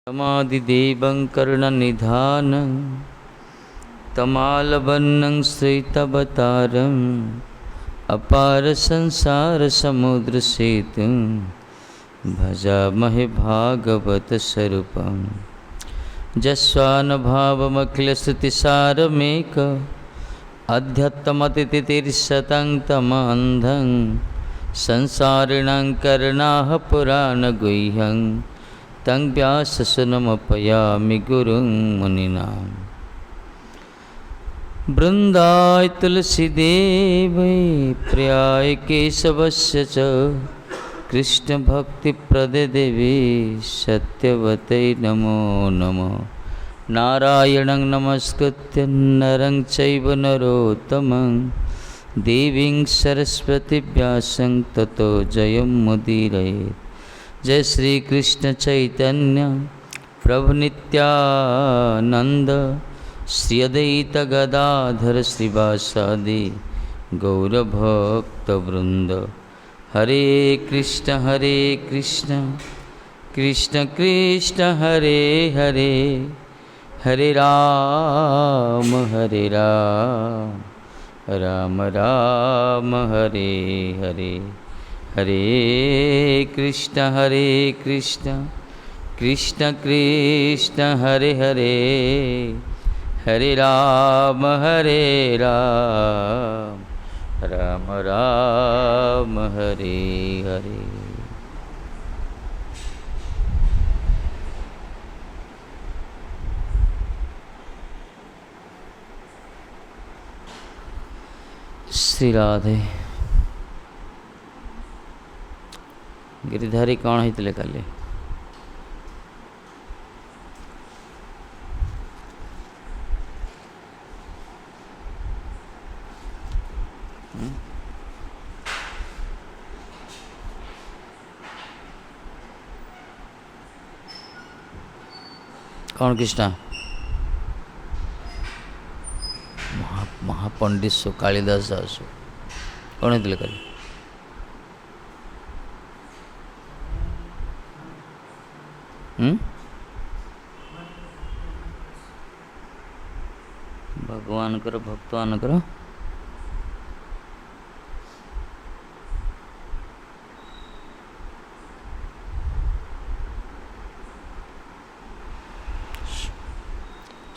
तमादिदेवं कर्णनिधानं तमालवन्नं श्वेतावतारम् अपार संसार समुद्र सेतुं भजामहे भागवत स्वरूपम् जस्वानुभावमखिलश्रुतिसारमेक अध्यात्मतिथिर्शतं तमान्धं संसारिणां करणाः पुराणगुह्यं तं व्याससुनमुपयामि गुरुं मुनीनाम् वृन्दाय तुलसीदेवै प्रियाय केशवस्य च कृष्णभक्तिप्रदे देवी सत्यवत्यै नमो नमः। नारायणं नमस्कृत्य नरं चैव नरोत्तमं देवीं सरस्वती व्यासं ततो जयमुदीरयेत्। जय श्री कृष्ण चैतन्य प्रभु नित्यानंद श्री अद्वैत गदाधर श्रीवासादि गौरभक्तवृंद। हरे कृष्ण कृष्ण कृष्ण हरे हरे, हरे राम राम राम हरे हरे। हरे कृष्ण कृष्ण कृष्ण हरे हरे, हरे राम राम राम हरे हरे। श्री राधे। गिरिधारी कौन होते काली? कौन कृष्णा? महापंडित सो कालिदास दास कौन होते काली? भगवान भक्त मानकर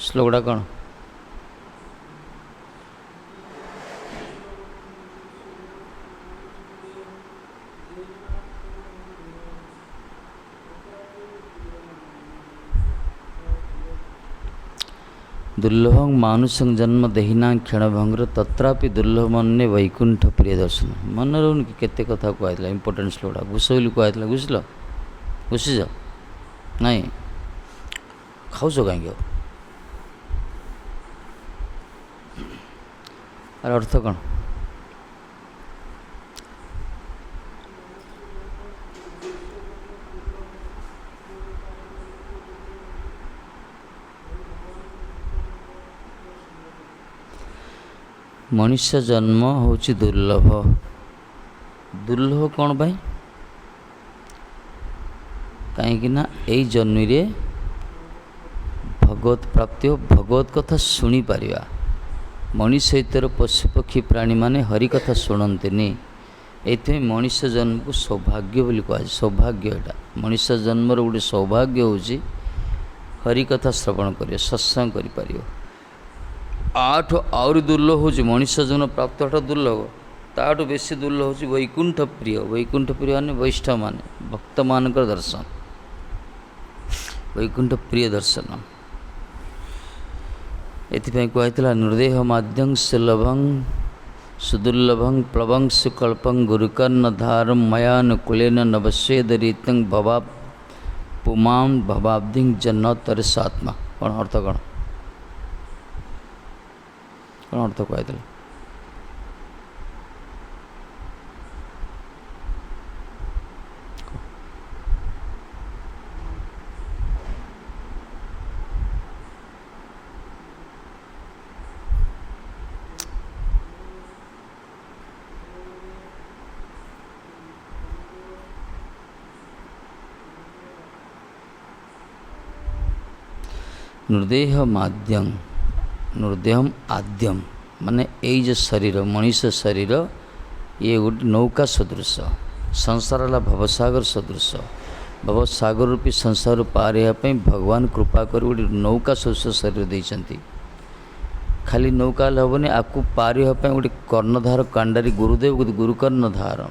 श्लोकड़ा कौन? दुर्लभं मानुषं जन्म देहिना क्षणभंगर तत्रापि दुर्लभ मन्ने वैकुंठ प्रिय दर्शन। मन रहुन कि केते कथा कहला इंपोर्टेंट श्लोकड़ा घुष बोली कहला। घुसल घुसीज नाई खाऊच कहीं आर अर्थ कौन? मनुष्य जन्म होची दुर्लभ। दुर्लभ कौन भाई? कहीं ना यही जन्म रे भगवत प्राप्ति भगवत कथा शुणी पारिबा। मनुष्य इतर पशुपक्षी प्राणी माने हरि कथा शुणन्तिनी। एथि मनुष्य जन्म को सौभाग्य बोली कह। सौभाग्य एटा मनुष्य जन्म गोटे सौभाग्य होची हरि कथा श्रवण करियो, सत्संग करि पारियो। आठ आउरी दुर्लभ होची मनुष्य जन्म प्राप्त दुर्लभ। ताठू बेसी दुर्लभ होची वैकुंठ प्रिय। वैकुंठ प्रिय माने वैष्णव माने भक्त मानकर दर्शन, वैकुंठ प्रिय दर्शन। एथिपाई कहला निर्देह माध्यं सुलभं सुदुर्लभं प्लवं सुकल्पं गुरुकर्णधारं मयानुकूलेन नवस्वेदरीतं भवा पुमां भवाब्धिं जन्नतरसात्मा। कौन अर्थ कौन? कौन अर्थ कहला? नृदेह माद्यम नृदेहम आद्यम माने यही जो शरीर मनीष शरीर ये गोटे नौका सदृश संसार है भवसागर सदृश भवसागर रूपी संसार पार होगापी भगवान कृपा कर गोटे नौका सदृश शरीर देते खाली नौका हेनी आपको पार होगापी गोटे कर्णधार कांडारी गुरुदेव गुरु कर्णधार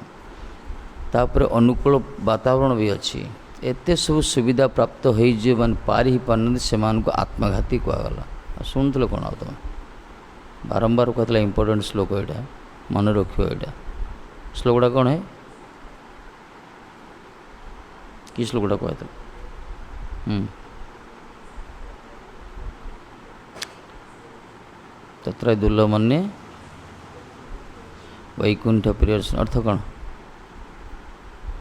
तापर अनुकूल वातावरण भी अच्छी एते सब सुविधा प्राप्त हो मान पार ही पारना से आत्मघाती कहगला शुणुल कौन आ तुम बारंबार कहला इंपोर्टेंट श्लोक यहाँ मन रखियो यहाँ श्लोकटा कौन है कि श्लोकटा कहता तत्र दुर्लभमन्ये वैकुंठ प्रिय अर्थ कौन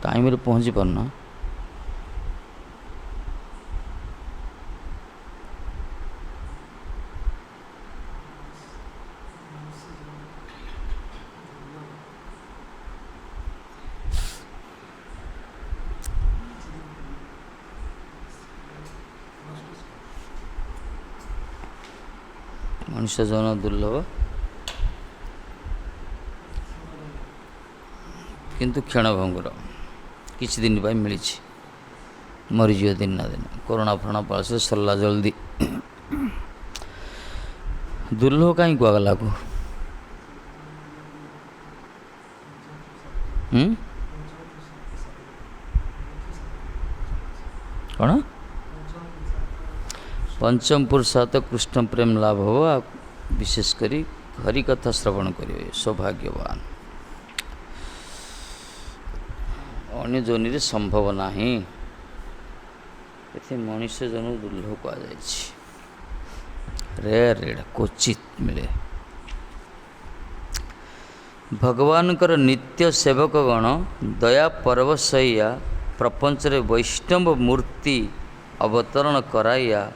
टाइम पहुँची पारना मनुष्य जन दुर्लभ किंतु क्षणभंगुर किछि दिन पाई मिली मरीज दिन ना दिन कोरोना फरोना पास सरला जल्दी दुर्लभ कहीं कहगला को कौन पंचम पुरुषार्थ कृष्ण प्रेम लाभ हो विशेषकर हरि कथा श्रवण करेंगे सौभाग्यवान अन्य जोनि संभव नहीं मनुष्य जन दुर्लभ कह रेयर क्वचित मिले भगवान नित्य सेवक गण दया परवशैया प्रपंच वैष्णव मूर्ति अवतरण कराइया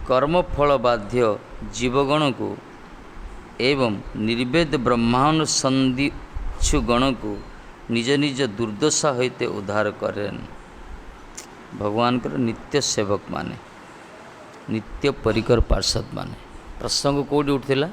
कर्मफल बाध्य जीवगण को एवं निर्वेद ब्रह्मांड संदिक्षु गण को निज निज दुर्दशा होते उद्धार करें भगवान नित्य सेवक माने नित्य परिकर पार्षद माने प्रसंग कौटी उठला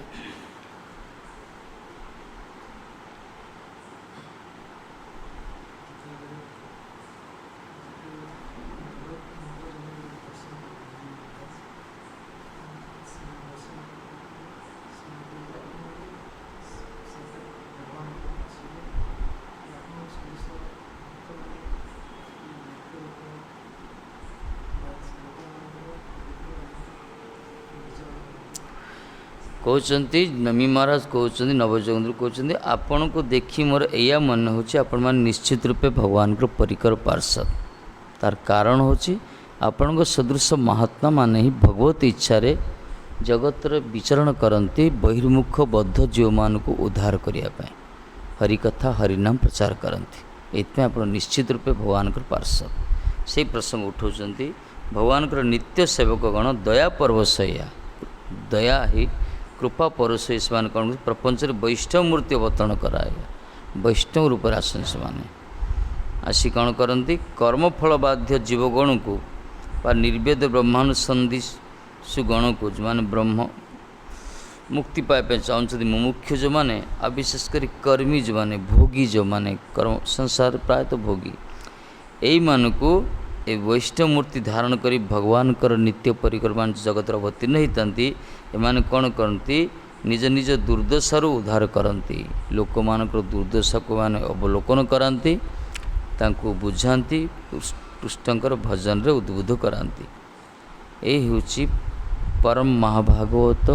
कहते नमी महाराज कहते नवजोगेंद्र कहते आपण को देखी मोर या मन हो निश्चित रूपे भगवान को परिकर पार्षद तार कारण हो आपण सदृश महात्मा माने ही भगवत इच्छा जगत विचरण करती बहिर्मुख बद्ध जीव मान को उद्धार करने हरिकथा हरिनाम प्रचार करती ये आप निश्चित रूपे भगवान पार्षद से प्रसंग उठाऊँ भगवान नित्य सेवक गण दया परवशैया दया ही कृपा परश से कौन प्रपंच वैष्णव मूर्ति अवतरण कराए वैष्णव रूप आसन से आसी कौन करती कर्मफल बाध्य जीवगण को निर्वेद ब्रह्मांड संदिशु गण को जो मैंने ब्रह्म मुक्ति पाइबा चाहते मुमुक्ष जो मैंने आ विशेषकर कर्मी जो मैंने भोगी जो मैंने कर्म संसार प्रायतः भोगी यही मान को ए वैष्णव मूर्ति धारण करी भगवान नित्य परिक्रमा जगत अवतीर्ण होती एमाने कौन करती निज निज दुर्दशा उद्धार करती लोक मान दुर्दशा को माने अवलोकन कराती तांको बुझाती कृष्णकर भजन रे उद्बुद्ध कराती यही हूँ परम महाभागवत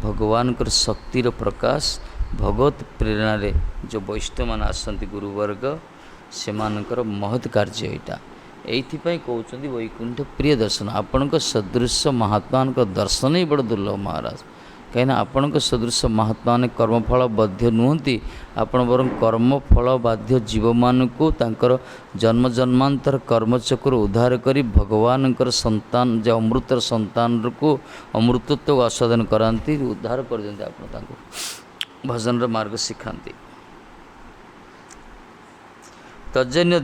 भगवान शक्तिर प्रकाश भगवत प्रेरणा रे जो वैष्णव मान आसती गुरुवर्ग से महत् कार्य यहाँ यही कहते वैकुंठ प्रिय दर्शन आपण सदृश महात्मा दर्शन ही बड़ दुर्लभ महाराज कहीं आपण सदृश महात्मा ने कर्मफल बाध्य नुहति आपण बर कर्मफल बाध्य जीव मान को जन्म जन्मांतर कर्मचक्र उद्धार करी भगवान संतान जो अमृतर संतान को अमृतत्व आस्वादन कराती उद्धार कर भजन मार्ग शिखाती तजन्य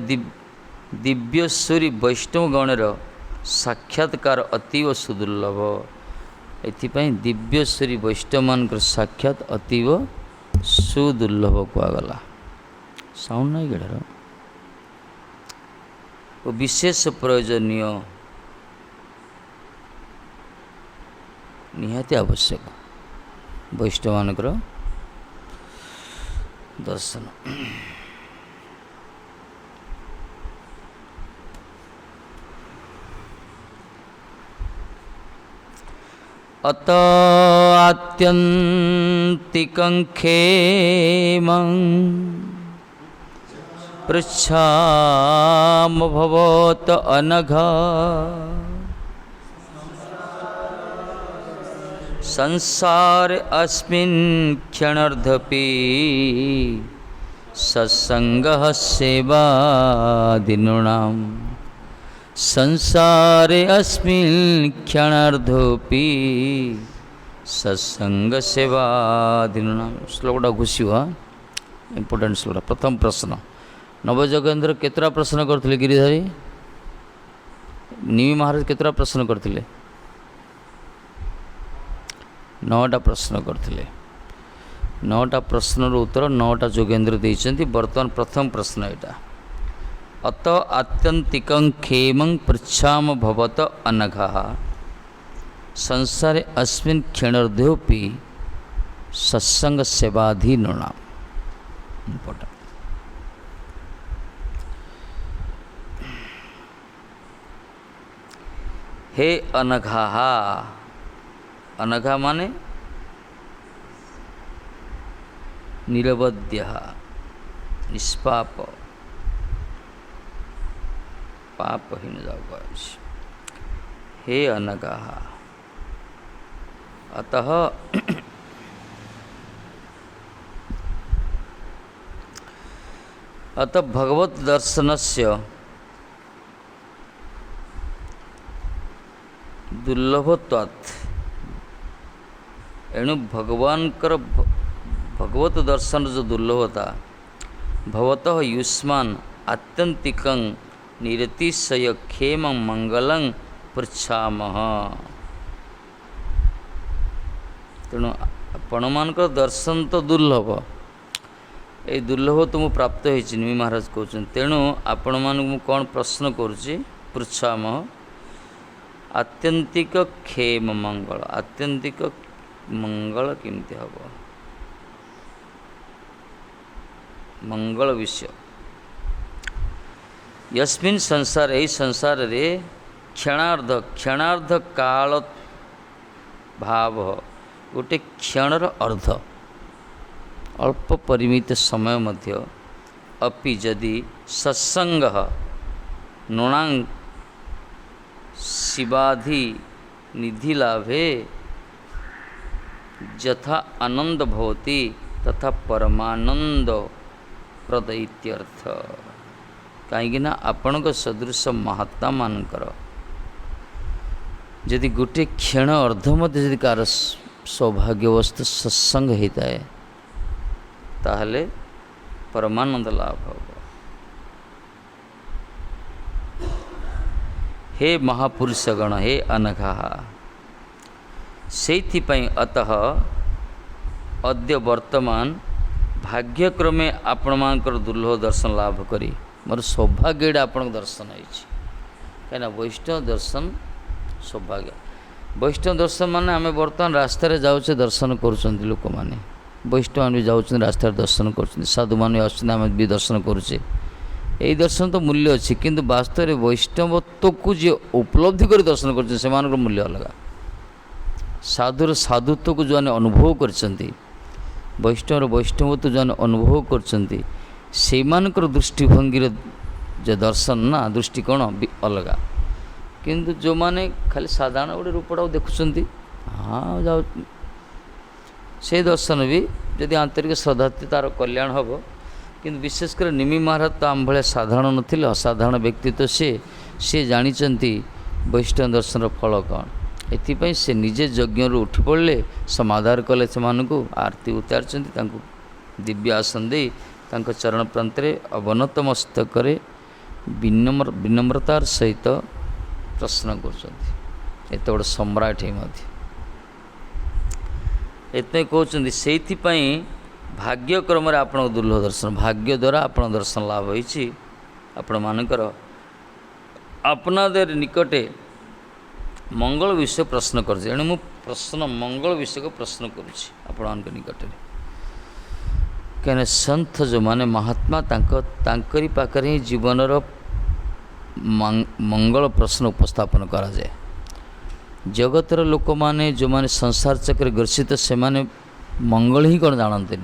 दिव्यश्वरी वैष्णवगणर साक्षात्कार अतीव सुदुर्लभ। एथिपाई दिव्यश्वरी वैष्णव मानकर साक्षात अतीव सुदुर्लभ कुआगला। साउंड नहीं गड़ार वो विशेष प्रयोजनीय निहाती आवश्यक वैष्णव मानकर दर्शन। अत आत्यन्तिकं खेमं पृच्छामः भवत अनघा संसार अस्मिन् क्षणार्धपि सत्संगः सेवादीनां। संसारे अस्मिन् क्षणार्धोपि सत्संग सेवादीनां। श्लोकटा घुषिवा इंपोर्टेंट श्लोक। प्रथम प्रश्न नवजोगेंद्र केतरा प्रश्न करथिले गिरिधारी निमि महाराज केतरा प्रश्न करथिले 9टा प्रश्न करथिले 9टा प्रश्नर उत्तर 9टा जोगेंद्र देइछन्ति। वर्तमान प्रथम प्रश्न एटा अत आत्यंतिकं खेमं पृच्छाम भवत अनघः संसारे अस्मिन् क्षणर्धोपि सत्संग सेवाधीनां। इम्पोर्टेंट। हे अनघः, अनघा माने निरवध्य निष्पाप पापहीन जाओ। हे अनघा अतः भगवत दर्शनस्य दुर्लभत्वात् एणु भगवानकर भगवत दर्शन जो दुर्लभता भवतः युष्मान आत्यंतिकं निरतिशय खेमं मंगलं पृच्छामः। तेणु आपणमानकर दर्शन तो दुर्लभ ये दुर्लभ तो मु प्राप्त होइछि निमि महाराज कहउछन। तेणु आपण मानक मु कोन प्रश्न करूछि पृच्छामः आत्यंतिक खेम मंगल। आत्यंतिक मंगल केमती हम मंगल विषय यस्मिन् संसार यही संसार रे क्षणार्ध काल भाव गोटे क्षणर अर्ध अल्प परिमित समय मध्य अपि जदि सत्संग नृणां शिवाधि निधि लाभे यथा आनंद भवति तथा परमानंद प्रद इत्यर्थ। कहीं आपण सदृश महात्मा मानकर यदि गोटे क्षण अर्ध मध्य यदि कार सौभाग्यवस्त सत्संग होता है ताहले परमानंद लाभ हो। हे महापुरुषगण हे अनघा से अतः अद्य वर्तमान भाग्यक्रमे आपण मानकर दुर्लभ दर्शन लाभ करी मोर सौभाग्य आपण दर्शन है कहीं वैष्णव दर्शन सौभाग्य। वैष्णव दर्शन माने आम बर्तमान रास्तार जाऊे दर्शन करुँच लोक मैंने वैष्णव भी जाऊँ रास्तार दर्शन कर साधु मान आम भी दर्शन करुचे यही दर्शन तो मूल्य अच्छी किंतु वास्तव में वैष्णवत्व को जी उपलब्धि कर दर्शन कर मूल्य अलग। साधुर साधुत्व को जो अनुभव कर वैष्णव वैष्णवत्व जो अनुभव कर दृष्टिभंगी जो दर्शन ना दृष्टिकोण अलग किंतु जो माने खाली साधारण गोटे रूपटा देखुं हाँ जाओ से दर्शन भी जदि आंतरिक श्रद्धा तार कल्याण हम किंतु विशेषकर निमि महाराज तो आम भाया साधारण नथिले असाधारण व्यक्तित्व से जानी वैष्णव दर्शन फल कौन एथिपाई से निजे यज्ञ उठी पड़े समाधार कले से आरती उतारचंती दिव्य आसन दे चरण प्रांत अवनत मस्तक विनम्रतार सहित प्रश्न करते बड़ सम्राट ही एत कहते से भाग्यक्रम आप दुर्लभ दर्शन भाग्य द्वारा आप दर्शन लाभ होती आपण मानकर आपनादेर निकटे मंगल विषय प्रश्न कर प्रश्न मंगल विषय को प्रश्न करुँच निकट कहीं संत जो माने महात्मा तांकरी पाखरे ही जीवन मंगल प्रश्न उपस्थापन करा जाए। जगतर लोक माने जो माने संसार चक्र ग्रसित से माने मंगल ही कौन जानते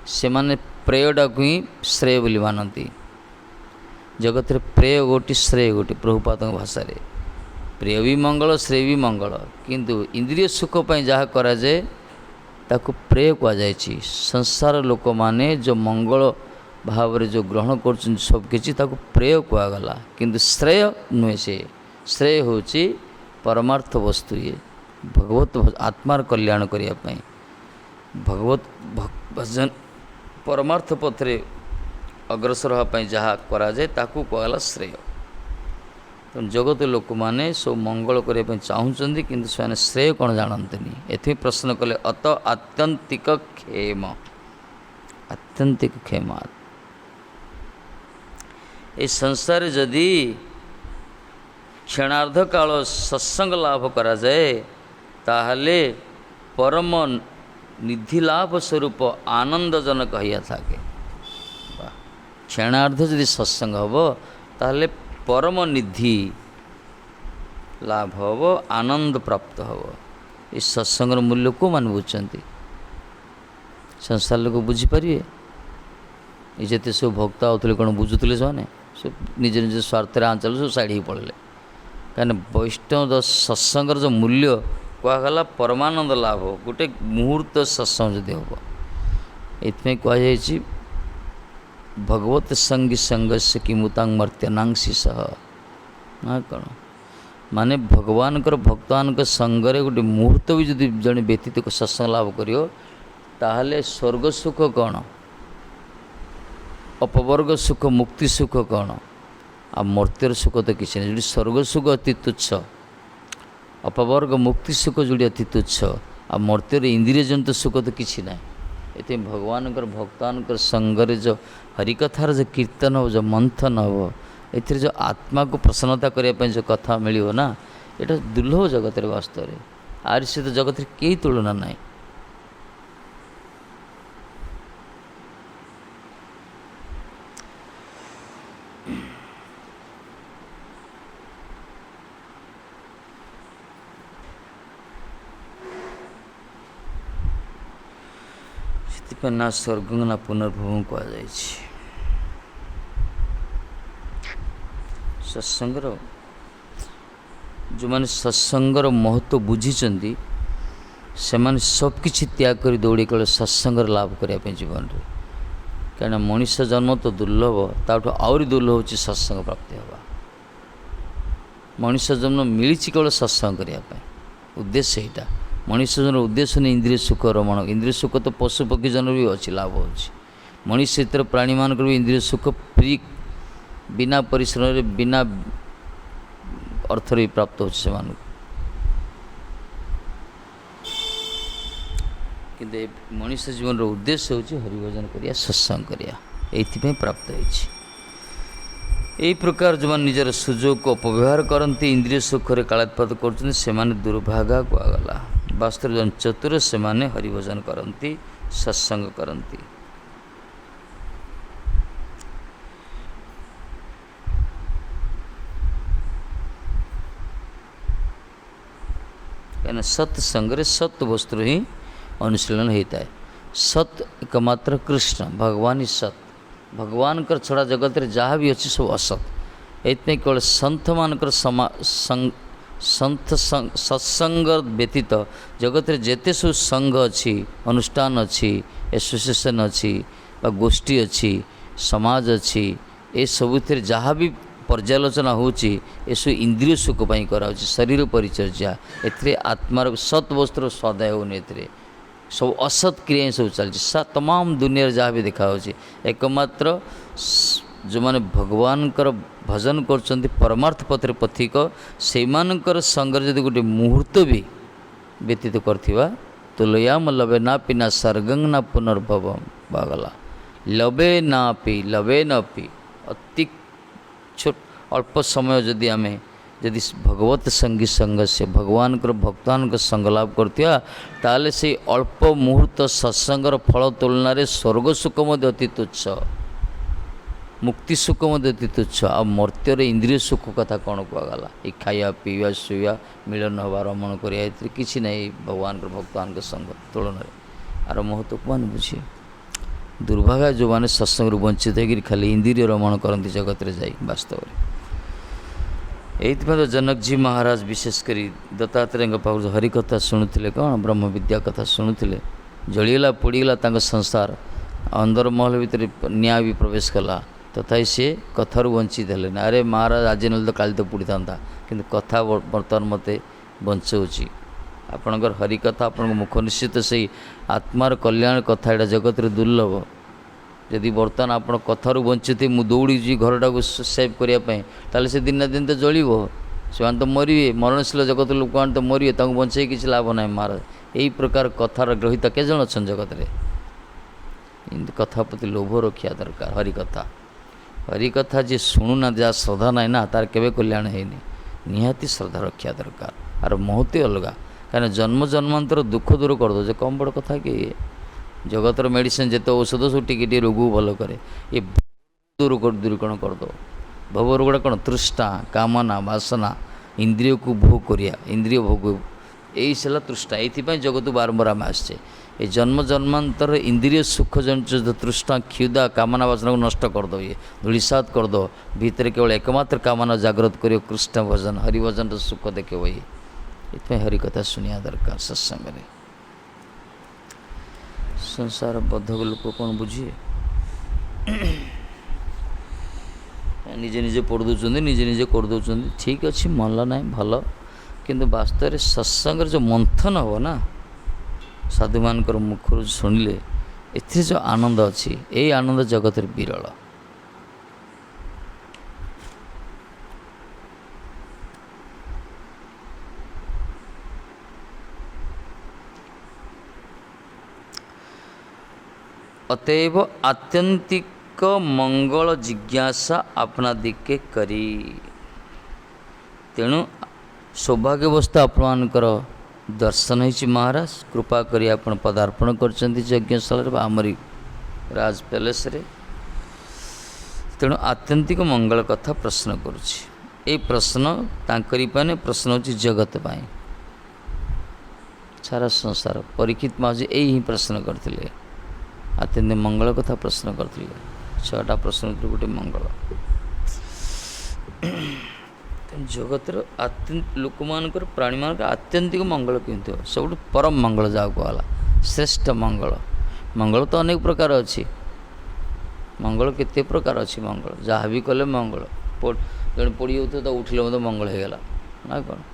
से माने प्रेयटा को ही श्रेय बोली मानती। जगत प्रेय गोटी श्रेय गोटी प्रभुपाद भाषा रे प्रेय भी मंगल श्रेय भी मंगल किंतु इंद्रिय सुख पर जहाँ करा जाए ताको प्रेय कहुई। संसार लोक माने जो मंगल भाव रे जो ग्रहण कर सबकि प्रेय कहगला किंतु श्रेय नुहे से श्रेय होची परमार्थ वस्तु ये भगवत आत्मार कल्याण करने भगवत भजन परमार्थ पथरे अग्रसर होगापी जहाँ कराए ताकू कहला श्रेय। तो जगत लोक मैंने सब मंगल करने चाहूँगी किंतु से श्रेय कौन जानते ये प्रश्न कले अत आत्यंतिक क्षेम आत्यंतिक क्षेम ये संसार जदि क्षणार्ध काल सत्संग लाभ करा जाए ताहले परम निधि लाभ स्वरूप आनंदजनक हिया थाके। क्षणार्ध यदि सत्संग हम ताहले परम निधि लाभ हम आनंद प्राप्त हम। इस सत्संग मूल्य को मान बुझुंट संसार लोक बुझीपारे ये जिते सब भक्त आउे कौन बुझुले से निज निज स्वार्थ आंचल सब साइड ही पड़े कहीं वैष्णव सत्संगर जो मूल्य कहगला परमानंद लाभ गोटे मुहूर्त सत्संग जदि हम ये कहुई भगवत संगी संगस्य किमुतांग मर्त्यनांशी सह ना कौन माने भगवान भक्तवान संगरे गोटे मुहूर्त भी जदि जड़े व्यतीत को सत्संग लाभ करियो ताहले स्वर्ग सुख कौन अपवर्ग सुख मुक्ति सुख कौन आ मर्त्यर सुख तो किसी नहीं। जो स्वर्ग सुख अति तुच्छ अपवर्ग मुक्ति सुख जोड़ी अति तुच्छ आ मर्त्यर इंद्रिय जंतु सुख तो किसी ना। ये भगवान भक्तान संगरे जो हरिकथार जो कीर्तन हो जो मंथन हो ए जो आत्मा को प्रसन्नता करने जो कथा मिलो ना ये दुर्लभ जगत वास्तव में आर सहित जगत कई तुलना ना। ना स्वर्ग ना पुनर्भव कहुई। सत्संगर जो मैंने सत्संगर महत्व बुझी से सबकि त्याग कर दौड़ी कले सत्संगर लाभ करने जीवन में कहीं मनीष जन्म तो दुर्लभ ताठू आहरी दुर्लभ हो सत्संग प्राप्ति हवा। मनीष जन्म मिली केवल सत्संग करने उद्देश्य यहाँ मनीष जन उद्देश्य नहीं इंद्रिय सुख रमण। इंद्रिय सुख तो पशु पक्षी जन भी अच्छी लाभ हो मनीष इतर प्राणी मान भी इंद्रिय सुख फ्री बिना परिश्रम बिना अर्थ भी प्राप्त हो कि मनीष जीवन उद्देश्य हूँ हरिभजन करिया सत्संग करिया ये प्राप्त यही प्रकार जो मैंने निजर सुजोग को अपव्यवहार करती इंद्रिय सुख रे कालात्पात कर दुर्भागा कहगला। वास्तव जन चतुर से माने हरिभजन करती सत्संग करती। कहीं सत्संग सत्य वस्तु ही अनुशीलन होता है। सत एकमात्र कृष्ण भगवान ही सत भगवान कर छड़ा जगत रे जहाँ भी अच्छी सब असत। ये केवल संत मानकर संत सत्संग व्यतीत जगत रे जेते सब संघ अच्छी अनुष्ठान अच्छी एसोसिएशन अच्छी गोष्ठी अच्छी समाज अच्छी ये सबुथ जहाँ भी पर्यालोचना होची सब इंद्रिय सुख पाई करा शरीर परिचर्या ए आत्मार सत वस्त्र स्वाध्याय होने सब असत क्रिया सब चलती तमाम दुनिया जहाँ भी देखा एकमात्र जो माने भगवानकर भजन करछन्ति परमार्थ पथरे पथिक सेमानकर संगर जदि गोटे मुहूर्त भी व्यतीत करथिबा तो लयाम लबे ना पिना सर्गंग ना पुनर्भव बागला लबे ना पी अति छोट अल्प समय जदि आमे यदि भगवत संगी संग से भगवान भक्तान संग लाभ करथिया ताले से अल्प मुहूर्त सत्संगर फल तुलन स्वर्ग सुख अति तुच्छ मुक्ति सुख अति तुच्छ आ मर्त्यर इंद्रिय सुख कथा कौन कहगला ये खाया पीवा शुवा मिलन हवा रमण करा कि ना भगवान भक्तान संग तुलन आर महत्व मान बुझे दुर्भाग्य जो मैंने सत्संग वंचित होकर खाली इंद्रिय रमण करती जगत में जाए वास्तव में ये जनक जी महाराज विशेषकर दत्तात्रेय पाख हरिकथा शुणुले कौन ब्रह्म विद्या कथा शुणुले जलिगला पोड़गला संसार अंदर महल भितर निआ भी प्रवेश कला तथापि सी कथार वंचित हेले ना अरे महाराज आज ना तो काली तो पुड़ी था कि कथा बर्तमान मत बचाऊँगी आपणकर हरिकथा आप मुख निश्चित से आत्मार कल्याण कथा यहाँ जगत दुर्लभ जदि बर्तमान आप कथार वंचित मुझे दौड़ी घरटा को सेव करने से दिन दिन तो जल से तो मरे मरणशील जगत लोक मैंने तो मरे बचे किसी लाभ ना महाराज यही प्रकार कथार ग्रहिता के जन अच्छा जगत में कथा प्रति लोभ रखा दरकार हरिकथा जी शुणुना जहाँ श्रद्धा ना ना तार केवे कल्याण है निहाती श्रद्धा रखा दरकार आर महत्व अलग कहीं जन्म जन्मांतर दुख दूर कर दो कम बड़ कथा कि जगतर मेडिसिन जिते औषध सब टी रोग भल कै ये दूरीकरण कर दो भव रोगड़ा कौन तृष्णा कामना वासना इंद्रिय को भोग करिया इंद्रिय भोग यही सला तृष्णा ये जगत बारंबार आम आसचे ये जन्म जन्मांतर इंद्रिय सुख जनित तृष्णा क्षुदा कामना वासना को नष्ट कर दो ये धूलिसात कर दो भीतर केवल एकमात्र कामना जागृत कर कृष्ण भजन हरिभजन सुख देखे ये हरिकथा शुणिया दरकार सत्संग में संसार बद्धक लोक कौन बुझे निजे निजे पढ़ दौरान निजे निजे कर दौरान ठीक अच्छे मनला ना भल किंतु वास्तव में सत्संग जो मंथन हो ना साधु मान मुखर शुणिले ए जो आनंद अच्छी ये आनंद जगत विरल अतएव आत्यंतिक मंगल जिज्ञासा अपना दिके करी तेणु सौभाग्यवस्था आपणकर दर्शन होती महाराज कृपा करी आपण पदार्पण करछन्ति यज्ञशाला आमरी राज पैलेस रे तेणु आत्यंतिक मंगल कथा प्रश्न करुछि ए प्रश्न तांकरी पाने प्रश्न होछि जगत पाई सारा संसार परीक्षित महाराज यही प्रश्न करथिले आत्यंतिक मंगल कथा प्रश्न करथिले 6टा प्रश्न गोटे मंगल जगतर लोक मान प्राणी मान आत्यंतिक मंगल किंतु सब परम मंगल जहाँ कहला श्रेष्ठ मंगल मंगल तो अनेक प्रकार अच्छी मंगल केते प्रकार अच्छी मंगल जहाँ भी कले मंगल जड़े पड़ी जाता तो उठिले मतलब मंगल हो गला ना कौन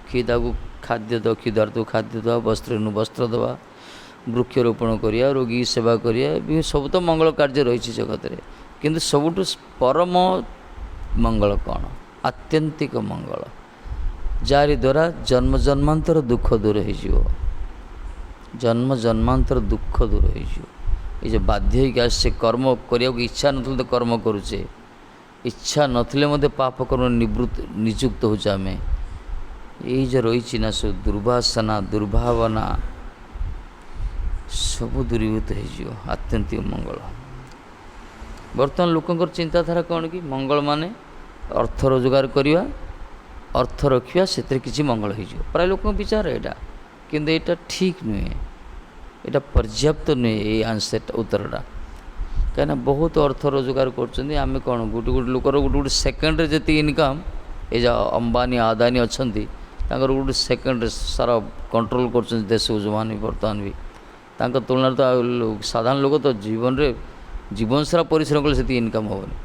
क्षुदा को खाद्य दो क्षुदार तो खाद्य दवा वस्त्र वस्त्र दवा वृक्षरोपण करिया रोगी सेवा करिया सब तो मंगल कार्य रही जगत में किंतु सबुठ परम मंगल कौन आत्यंतिक मंगल जारी द्वारा जन्म जन्मांतर दुख दूर हो जन्म जन्मांतर दुख दूर हो बाध्य आसे कर्म करने को इच्छा न तो कर्म करुचे इच्छा नथिले पाप कर्म निवृत्त निजुक्त हो यही जो रही ना सब दुर्वासना दुर्भावना सब दूरीभूत हो आत्यंतिक मंगल बर्तमान लोकंर चिंताधारा कौन कि मंगल माने अर्थ रोजगार करवा अर्थ रखा से किसी मंगल हो प्राय लोक विचार यहाँ किंतु यहाँ ठीक नुहे यहाँ पर्याप्त नुहे ये आंसर उत्तरटा कहीं बहुत अर्थ रोजगार करें कौन गोटे गोटे लोकर गोटे गोटे सेकेंड जी इनकम ये अंबानी आदानी अच्छा गोटे सेकेंड सारा कंट्रोल कर देश को जो मान बर्तमान भी तुलन तो साधारण लोक तो जीवन रे जीवन सारा परिश्रम कले से इनकम हेनी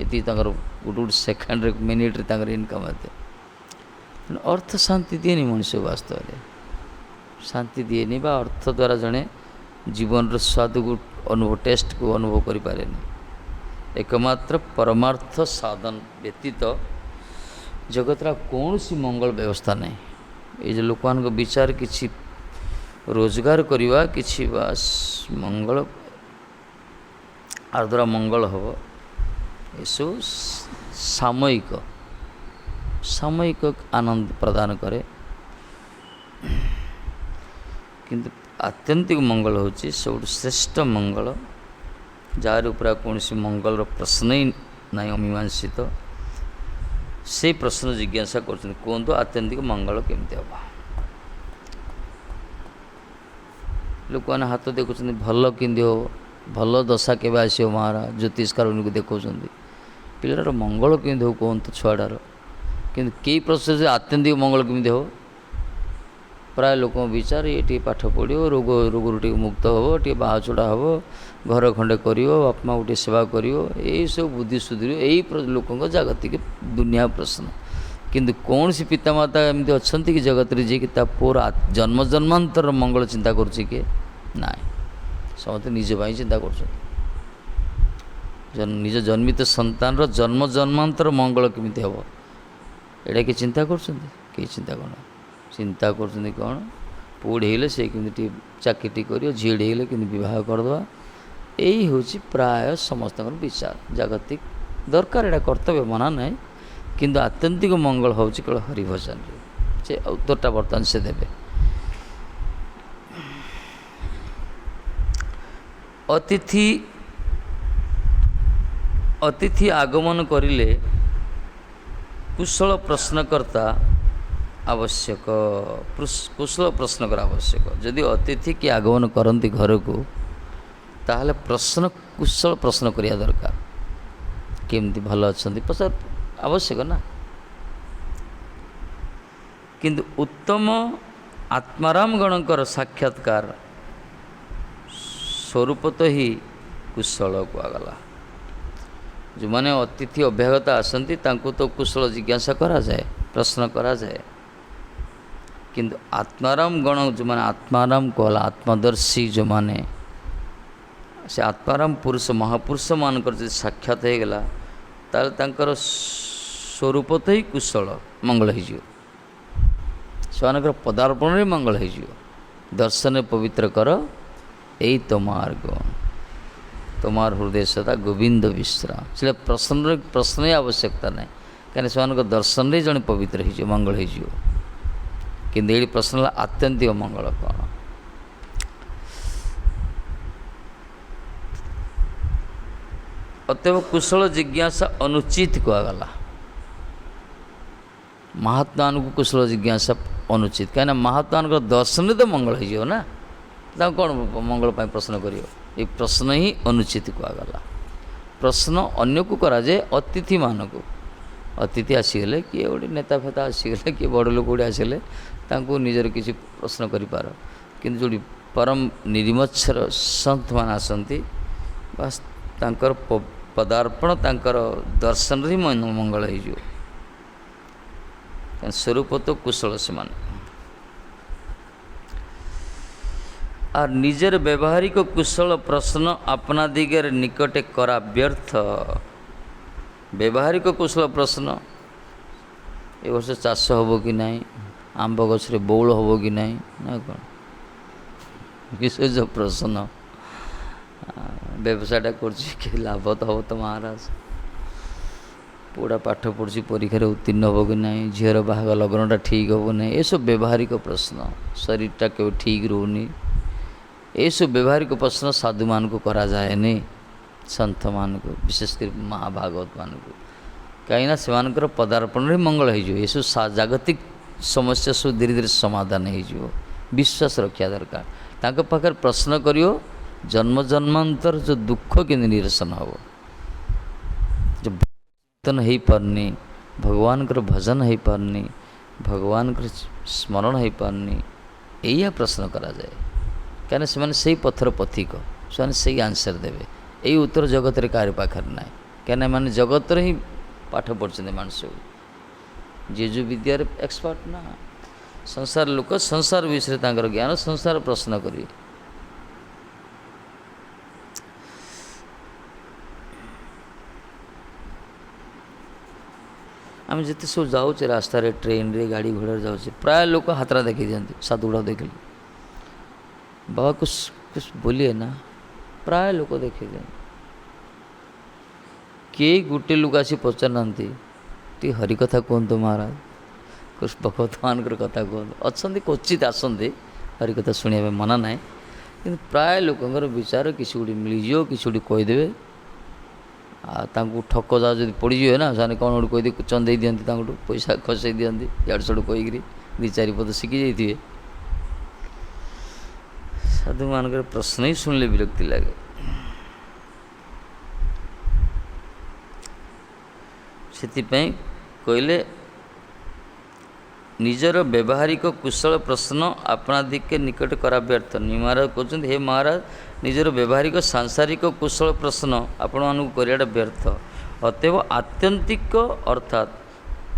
ये गोटे गोटे सेकेंड मिनिट रे इनकम आते अर्थ शांति दिए मनुष्य वास्तव में शांति दिए अर्थ द्वारा जड़े जीवन स्वाद को अनुभव टेस्ट को अनुभव करें। एकमात्र परमार्थ साधन व्यतीत जगत कौन सी मंगल व्यवस्था नहीं। ये जो लोक मान विचार किसी रोजगार करवा कि बास मंगल आर द्वारा मंगल हम ये सामयिक सामयिक आनंद प्रदान करे, किंतु आत्यंतिक मंगल होची सब श्रेष्ठ मंगल जार ऊपर कौन सी मंगल प्रश्न ही ना अमीमांसित। से प्रश्न जिज्ञासा कहतु आत्यंतिक मंगल केमती हम। लोक मैंने हाथ देखुं भल किंदी हो भल दशा के आसो महाराज ज्योतिषकार उनको देखा पिलार मंगल केमती हो कहतु छुआटार कि कई प्रश्न से आत्यंतिक मंगल केमती हो। प्राय लोक विचार ये पाठ पढ़ो रोग रोग मुक्त हम टे बाहचड़ा हम घर खंडे कर बापा माँ गोटे सेवा कर सब बुद्धि सुधर यही लोक जागतिक दुनिया प्रश्न। किंतु कौन सी पितामाता एमती अच्छा कि जगत जी कि पुअर जन्म जन्मांतर मंगल चिंता करुच्ची किए ना समस्त निज भाई चिंता कर निज जन्मित संतान जन्म जन्मांतर मंगल केमती हम एटा कि चिंता कर चिंता कर चिंता कर कौन पुढ़े हेले से कि चाकरी कर झीड़ हेले कि बह करदे यही हूँ प्राय समस्त विचार जागतिक दरकार एटा कर्तव्य मना ना किंतु आत्यंतिक मंगल हूँ केवल हरिभजन से उत्तरटा बर्तमान से देवे। अतिथि अतिथि आगमन करिले कुशल प्रश्नकर्ता आवश्यक कुशल प्रश्नकर आवश्यक। जदि अतिथि की आगमन करती घर को ताहले प्रश्न कुशल प्रश्न करिया दरकार केमती भल अच्छा पचार आवश्यक ना। किंतु उत्तम आत्माराम गणकर साक्षात्कार स्वरूप तो ही कुशल कहगला। जो मैंने अतिथि अभ्यागत आसती तो कुशल जिज्ञासा करा जाए प्रश्न करा जाए, किंतु आत्माराम गण जो मैंने आत्माराम कहला आत्मदर्शी जो माने से आत्माराम पुरुष महापुरुष मानकर जो साक्षात हो गला तार स्वरूप तो ही कुशल मंगल हो पदार्पण मंगल हो। दर्शन पवित्र कर यही तो मार्ग तुम्हार हृदय सदा गोविंद विश्राम। इसलिए प्रश्न ही आवश्यकता ना कहीं से दर्शन जड़े पवित्र हो मंगल हो। किंतु ये प्रश्न आत्यंतिक मंगल कौन। अतएव कुशल जिज्ञासा अनुचित कहगला। महात्मा को कुशल जिज्ञासा अनुचित कहीं महात्मा दर्शन तो मंगल हो ना कौन मंगल प्रश्न कर ये प्रश्न ही अनुचित कहगला। प्रश्न अन्य को करा जाए अतिथि मान को अतिथि आसीगले किए गोटे नेता फेता आसीगले किए बड़ लोक गोटे आसले निजर किसी प्रश्न कर कि जो परम निरिमच्छर संत मान आसती बस तांकर पदार्पण तांकर दर्शन ही मंगल हो। स्वरूप तो कुशल से मान और निजर व्यवहारिक कुशल प्रश्न अपना दिगर निकटे करा व्यर्थ। व्यवहारिक कुशल प्रश्न ए वर्ष चाष हम कि ना आंब गछरे बौल हम कि ना कौन किस जो प्रश्न व्यवसायटा कर लाभ तो हम तो महाराज पूरा पाठ पढ़ी परीक्षा उत्तीर्ण हम कि ना झीर बाहाग लग्नटा ठीक हम ना ये सब व्यवहारिक प्रश्न शरीरटा के ठीक रोनी ये सब व्यवहारिक प्रश्न साधु मान को करा जाए नहीं संत मान को विशेषकर महाभागवत मान को कहीं से पदार्पण मंगल हो सब जागतिक समस्या सब धीरे धीरे समाधान हो विश्वास रखा दरकार तांको पाखर प्रश्न करियो जन्म जन्मांतर जो दुख के निरसन हम जो कीर्तन हो पारनी भगवान भजन हो पारनी भगवान स्मरण हो पारनी यही प्रश्न करा जाए कहीं से पथर पथिक से आंसर देवे यही उत्तर जगत रे कार पाखर ना कहीं मैंने जगत ही पाठ पढ़ते मानस जी जो विद्यार एक्सपर्ट ना संसार लोक संसार विषय ज्ञान संसार प्रश्न करेंगे आम जिते सब जाऊे रास्त ट्रेन रे गाड़ी घोड़ा जाऊे प्राय लोग हाथरा देखी दिखती साधु गुड़ा देखिले बाबा कुछ बोलिए ना प्राय लोग देखी दिखती किए गोटे लोग आसी पचार ना टी हरि कथा कहतु महाराज कुछ भगवत मान कथा कहतु अच्छा क्वचित आसती हरि कथा शुणा मना ना कि प्राय लोकर विचार किसी गोटे मिलज किसी गोटे कहीदे ठक जा जो पड़े ना से कौन गोटे कहीदे चंदे दिखती पैसा खसई दिखती इड़ सड़ कहीकि दी चार पद शिखी जाइए साधु मान प्रश्न ही शुणिले विरक्ति लगे से कहले निजर व्यवहारिक कुशल प्रश्न आपणादिके निकट करा व्यर्थ नहीं महाराज कहते हे महाराज निजर व्यवहारिक सांसारिक कुशल प्रश्न आपण मानू करियाटा व्यर्थ अतएव आत्यंतिक अर्थात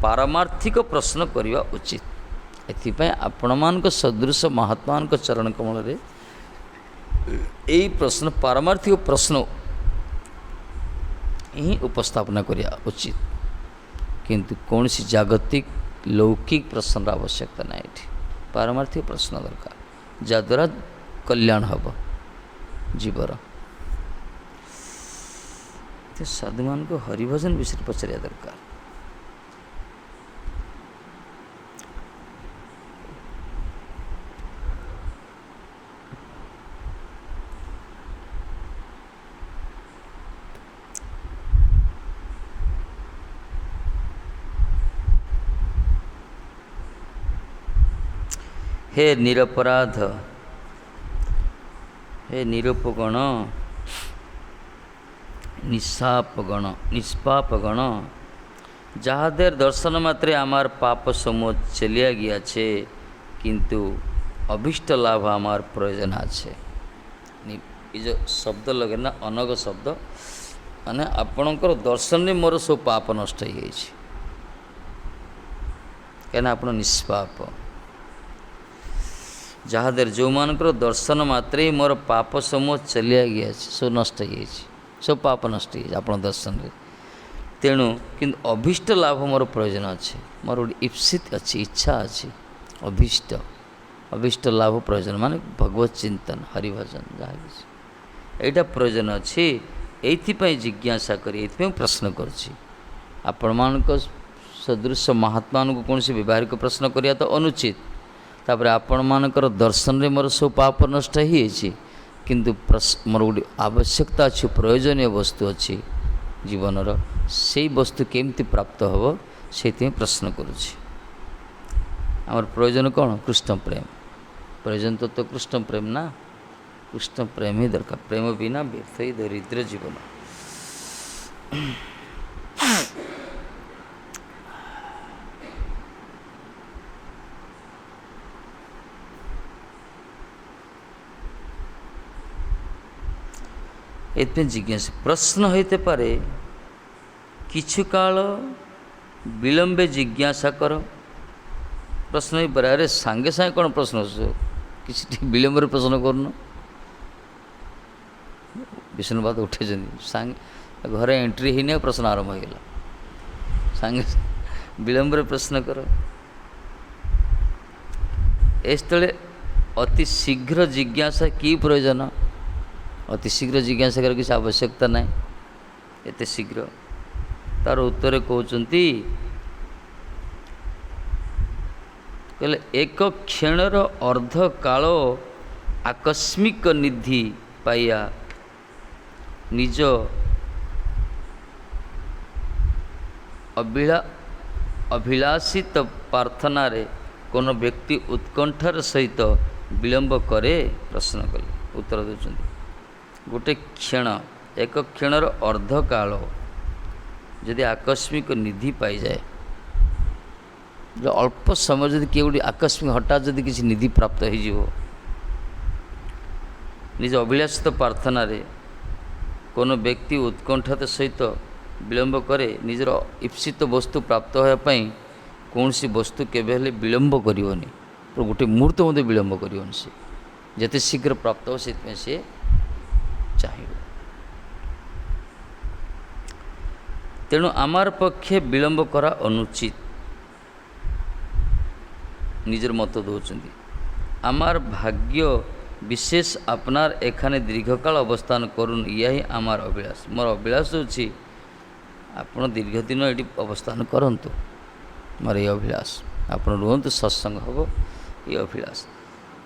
पारमार्थिक प्रश्न करवा उचित एथिपाई आपण मानक सदृश महात्मा चरण कमल रे यही प्रश्न पारमार्थिक प्रश्न ही उपस्थापना करिया उचित किंतु कौन सी जागतिक लौकिक प्रश्न आवश्यकता ना ये पारमार्थिक प्रश्न दरकार जद्वारा कल्याण हम जीवर साधु मान को हरिभजन विषय पचारिया दरकार हे निरपराध हे निरूपगण निष्पापगण निष्पापगण जहादेर दर्शन मात्रे आमार पाप समूह चलिया गया छे किंतु अभिष्ट लाभ आमार प्रयोजन आछे ये जो शब्द लगे ना अनग शब्द माने आपणकर दर्शन में मोर सब पाप नष्ट हो जाइए क्या आप निष्पाप जहादेर जो मानकर दर्शन मात्रे मोर पाप समूह चलिया गया सब नष्ट हो सब पाप नष्ट हो आप दर्शन रे तेणु किंतु अभीष्ट लाभ मोर प्रयोजन अच्छे मोर गोटे इप्सित अच्छी इच्छा अच्छी अभीष्ट अभीष्ट लाभ प्रयोजन माने भगवत चिंतन हरिभजन जहाँ यहाँ प्रयोजन अच्छी ये जिज्ञासा करी प्रश्न कर सदृश महात्मा को कौन से व्यवहारिक प्रश्न करिया तो अनुचित तापर आपण मानकर दर्शन रे मोर सब पाप नष्ट हो किंतु मोर गोटे आवश्यकता अच्छी प्रयोजनीय वस्तु अच्छी जीवनर से वस्तु केमती प्राप्त हम से प्रश्न करुँच आमर प्रयोजन कौन कृष्ण प्रेम प्रयोजन तो कृष्ण प्रेम ना कृष्ण प्रेम ही दरकार प्रेम बिना व्यर्थ ही दरिद्र जीवन एते जिज्ञासा प्रश्न होते पारे किछु काल विलंबे जिज्ञासा कर प्रश्न ही पारे अरे सांगे सांगे कौन प्रश्न किसी विलंब प्रश्न करन विष्णुपाद उठे सांगे घरे एंट्री ही नहीं प्रश्न आरंभ हो गला सांगे विलंब प्रश्न कर एस्थले अति शीघ्र जिज्ञासा की प्रयोजन अति शीघ्र जिज्ञासा कर किसी आवश्यकता ना एते शीघ्र तार उत्तर कहते कहले एक क्षणर अर्ध काल आकस्मिक निधि पाइया निज अभिलाषित प्रार्थना रे कौन व्यक्ति उत्कंठार सहित विलंब करे प्रश्न कले उत्तर देते गोटे क्षण एक क्षणर अर्ध काल जदि आकस्मिक निधि पाई जाए जो अल्प समय जदि किए गोटे आकस्मिक हठात जदि किसी निधि प्राप्त हो निज अभिलाषित प्रार्थना रे कोनो व्यक्ति उत्कंठा सहित विलंब करे निजर इप्सित वस्तु प्राप्त होगापी कौन सी वस्तु केवे विलंब करनी गोटे मुहूर्त मध्य विलंब कर जिते शीघ्र प्राप्त हो से चाहिए तेणु आमार पक्षे विलम्ब करा अनुचित निजर मत दौरान आमार भाग्य विशेष आपनार एखाने दीर्घकाल अवस्थान करुन या ही आमार अभिलाष मोर अभिलाष होछि आपण दीर्घ दिन ये अवस्थान करंतु मोर ये अभिलाष आपण रुहतु सत्संग हम ये अभिलाष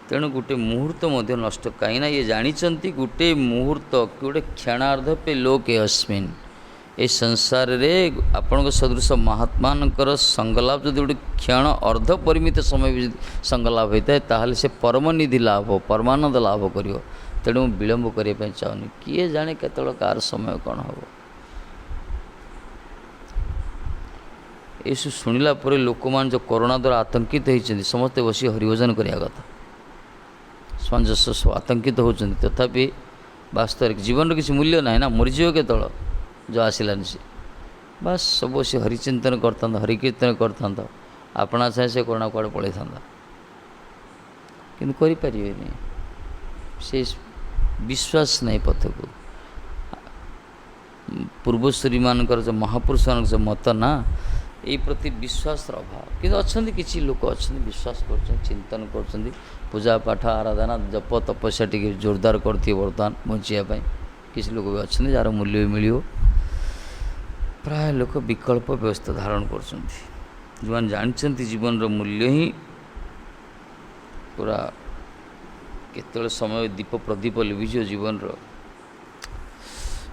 तेणु गोटे मुहूर्त मध्य नष्ट कहीं ये जानी गोटे मुहूर्त गोटे क्षणार्ध पे लोके अस्मिन् ए संसार रे आपण सदृश महात्मानकर संगलाभ जो गोटे क्षण अर्ध परिमित समय भी संगलाभ होता है ताहले से परमनिधि लाभ परमानंद लाभ कर तेणु विलम्ब करने चाहूनी किए जाने केतल कार समय कौन हम ये शुणिला लोक मान जो कोरोना द्वारा आतंकित होती समस्ते बस हरिभजन करने कथा सामंजस्य सब आतंकित होती तथापि वास्तविक जीवन किसी मूल्य ना ना मरीज केतल जो आसलानी सी बस सब से हरिचिंतन करता हरिकीर्तन करता आपणा चाहे से कोरोना कुआड़े पलि था कि से विश्वास नहीं पथ को पूर्वश्री मानकर जो महापुरुष मान जो मत ना ये प्रति विश्वास अभाव कि अच्छा किसी लोक अच्छा विश्वास कर चिंतन कर पूजा पाठ आराधना जप तपस्या टी जोरदार करती बर्तमान बचापी किसी लोग भी अच्छा जार मूल्य भी मिल प्राय लोक विकल्प व्यवस्था धारण कर जो जानते जीवन मूल्य ही पूरा केतल समय दीप प्रदीप लिभिज जीवन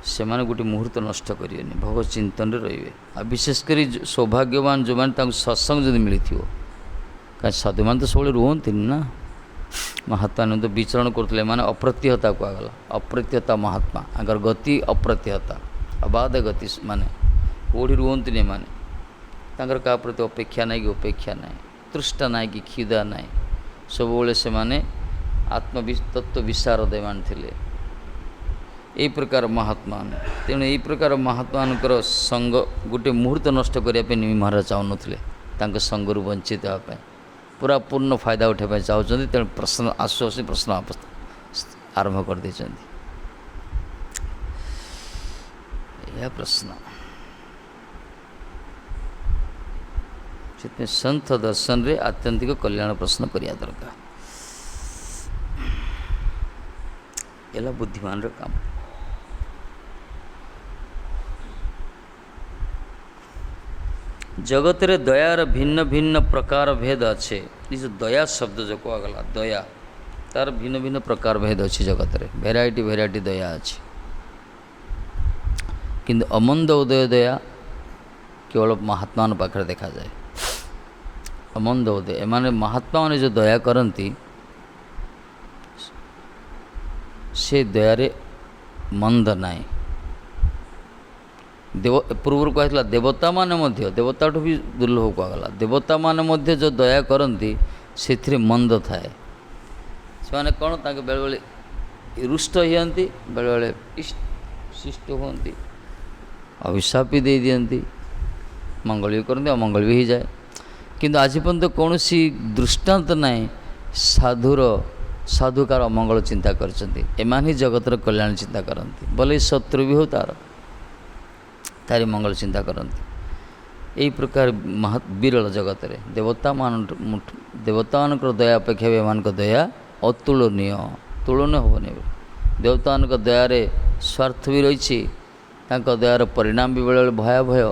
से माने गोटे मुहूर्त नष्ट करें भगवत चिंतन रे आ विशेषकर सौभाग्यवान जो मैंने सत्संग जब मिली कहीं साधु मान तो सब रुहति ना महात्मा तो विचरण करते माने अप्रत्यहता कहगला अप्रत्यहता महात्मा आगर गति अप्रत्यहता अबाध गति माने कौटी रुहति माने तांकर का प्रति अपेक्षा ना कि उपेक्षा ना तृष्टा ना कि क्षुधा ना सब से माने तत्व विशारद मान थे यही प्रकार महात्मा तेणु यही प्रकार महात्मा संग गोटे मुहूर्त नष्ट करने निमि महाराज चाहून संगरू वंचित होगापी पूरा पूर्ण फायदा उठाई चाहते तेणु प्रश्न आसु आसु प्रश्न आरंभ कर यह प्रश्न से संत दर्शन रे आत्यंतिक कल्याण प्रश्न करिया दरकार एला बुद्धिमान रो काम जगत रे दयार भिन्न भिन्न प्रकार भेद अच्छे जो दया शब्द जो कहगला दया तार भिन्न भिन्न प्रकार भेद अच्छे जगत रे भेराइटी भेराइटी दया अच्छे किंतु अमंद उदय दया केवल महात्मा पाखे देखा जाए अमंद उदय एमाने महात्मा माने जो दया करती से दयारे मंद नाई देव पूर्व कहला देवता माने मध्य देवता भी दुर्लभ कहगला देवता माने मध्य जो दया करती से मंद थाए से माने कौन ताके बेले बेले रुष्ट होती बेले बेले शिष्ट होती अभिशाप भी दे दियंती मंगल भी करते अमंगल भी हो जाए किंतु आज पर्यंत कौन सी दृष्टांत नाई साधुर साधुकार अमंगल चिंता करते एमान ही जगतर कल्याण चिंता करती भले शत्रु भी हो तारी मंगल चिंता करती यही प्रकार विरल जगत रे देवता मान दया अपेक्षा एमान दया अतुलनीय तुलन हेनी देवता मान दयारे स्वार्थ भी रही दयार परिणाम भी बेले भयाभय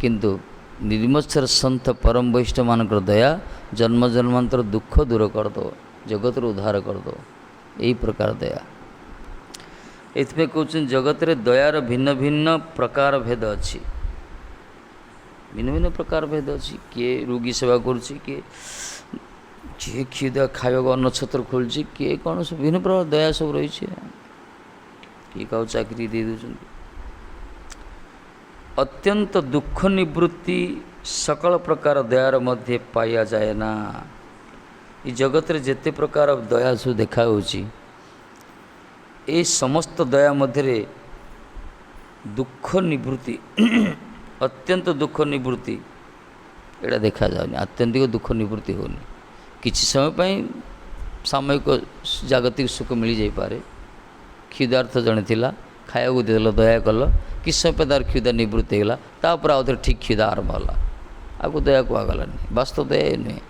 किंतु निर्मत्सर संत परम वैष्णव मान दया जन्म जन्मांतर दुख दूर कर दो जगत उद्धार कर दो यही प्रकार दया एथमे कहते जगत रे दयार भिन्न भिन्न प्रकार भेद अच्छी भिन्न भिन्न प्रकार भेद अच्छी किए रोगी सेवा करुच्ची किए किए क्षुदा खाइबा अन्न छत्र खोलुची किए कौन सब भिन्न प्रकार दया सब रही किए क्या चाकरी दे दे अत्यंत दुख निवृत्ति सकल प्रकार दयार मध्य पाया जाए ना ये जगत रे जेते प्रकार दया सब देखा ये समस्त दया मध्य दुख निवृत्ति अत्यंत दुख निवृत्ति एटा देखा जाए आत्यंतिक दुख निवृत्ति होनी किसी समय पाई सामयिक जागतिक सुख मिल जाई पारे क्षुधार्थ जड़े थिला खाया देल दया कल किस समय पे तार क्षुधा निवृत्ति होगा तापर आउ थे ठीक क्षुधा आरंभ होला आपको दया कहगलानी वास्तव दया नुहे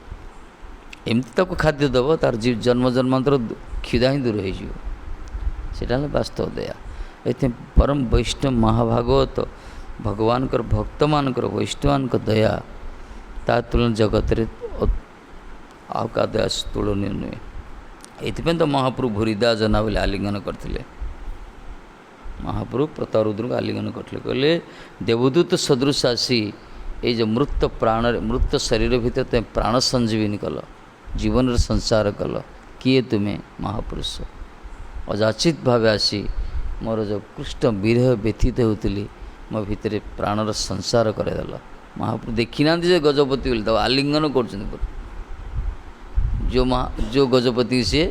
एमती ताको खाद्य दब तार जन्म जन्मांतर क्षुधा ही दूर होटा वास्तव दया ये परम वैष्णव महाभागवत भगवान भक्त मान वैष्णवान दया ता तुलन जगत रे आउ का दया तुलनीय नुहे ये तो महाप्रभु भूरिदा जना बोले आलिंगन करते महाप्रभु प्रतारुद्र को आलिंगन करते कहले देवदूत सदृश आसी ये जो मृत प्राण मृत शरीर भीतर तुम प्राण संजीवनी कल जीवन संसार कल किए तुम्हें महापुरुष अजाचित भाव आसी मोर जो कृष्ण विरह व्यथित होती मो भितर प्राणर संसार करदेल महाप्रभु देखी ना गजपति बोले तो आलिंगन कर जो गजपति सी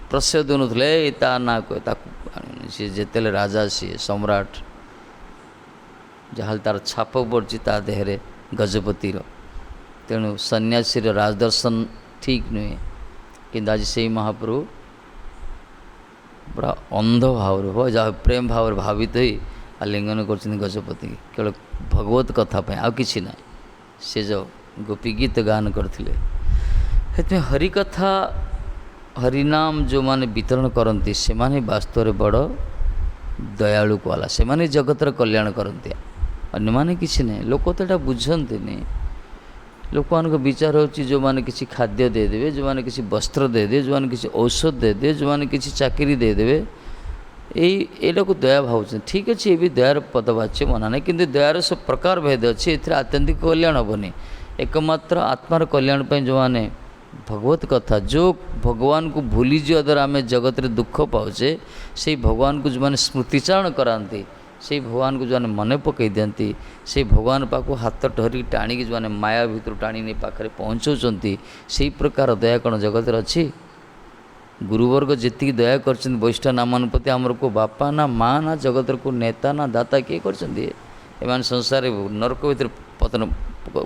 प्रश्रय दूनुले ता ना कहे सी जिते राजा सी सम्राट जहाँ तार छाप पड़ी ता देहरे गजपतिर तेणु सन्यासी राजदर्शन ठीक नुहे कि आज से महाप्रभु पूरा अंध भाव जहाँ प्रेम भाव भावित ही आलिंगन कर गजपति केवल भगवत कथा आ कि ना से जो गोपी गीत गान करते हरिकथा हरिनाम जो माने वितरण करती से माने वास्तव में बड़ दयालु वाला से माने जगतर कल्याण करती अन्य माने किसी नहीं लोक तो यहाँ बुझते नहीं लोक मान विचार होची जो माने किसी खाद्य देदेवे जो माने किसी वस्त्र देदे जो माने किसी औषध देदे जो माने किसी चाकरी देदेवे यहीटा को दया भाव ठीक अच्छे ये भी दयार पदवाच्य मना ना कि दयार सब प्रकार भेद अच्छे ए आत्यंतिक कल्याण हेनी एकमात्र आत्मार कल्याण पर जो मैंने भगवत कथा जो भगवान को भूली जो द्वारा आम जगत रे दुख पाचे से भगवान को जो मैंने स्मृतिचारण कराती से भगवान को जो मैंने मन पकई दिखती से भगवान पाक हाथ धरिक टाणिक जो मैंने माया भितर टाणी नहीं पाखे पहुँचाऊँच से प्रकार दया कौन जगत अच्छी गुरुवर्ग जी दया कर वैष्णव नामान प्रति आमर को बापा ना माँ ना जगत को नेता ना दाता किए कर संसार नरक भर पतन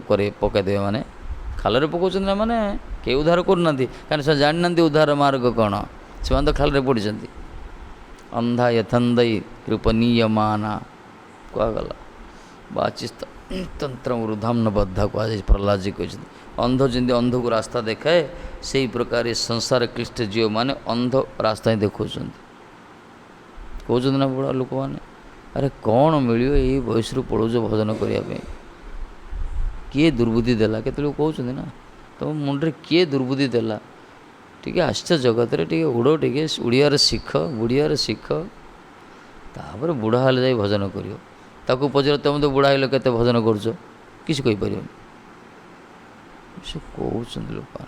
करे पकईदे मैंने खाल पकाउछन मैंने के उद्धार करना कहीं से जाना उद्धार मार्ग कौन से तो खाल पड़ी अंधा यथंदई कृपनीय माना कहगला बाचिस्त तंत्र वृद्धाम न बद्धा कह प्रहलाद जी कहते अंध जमी अंध को रास्ता देखाए से ही प्रकार संसार क्लिष्ट जीव मैंने अंध रास्ता ही देखा कहते ना बुढ़ा लोक मैंने अरे कौन मिलो ये बयस पढ़ो भजन करने किए दुर्बुद्धि देला केते लोग कहते ना तुम मुंडे किए दुर्बुद्धि देला टी आश्च जगत टे उड़ टे उड़िया शिख बुढ़िया शिख तापर बुढ़ा हेल्ले जाए भजन कर पचार तुम तो बुढ़ा हेल्ले के भजन कर किसी कहीपर से कहते लोक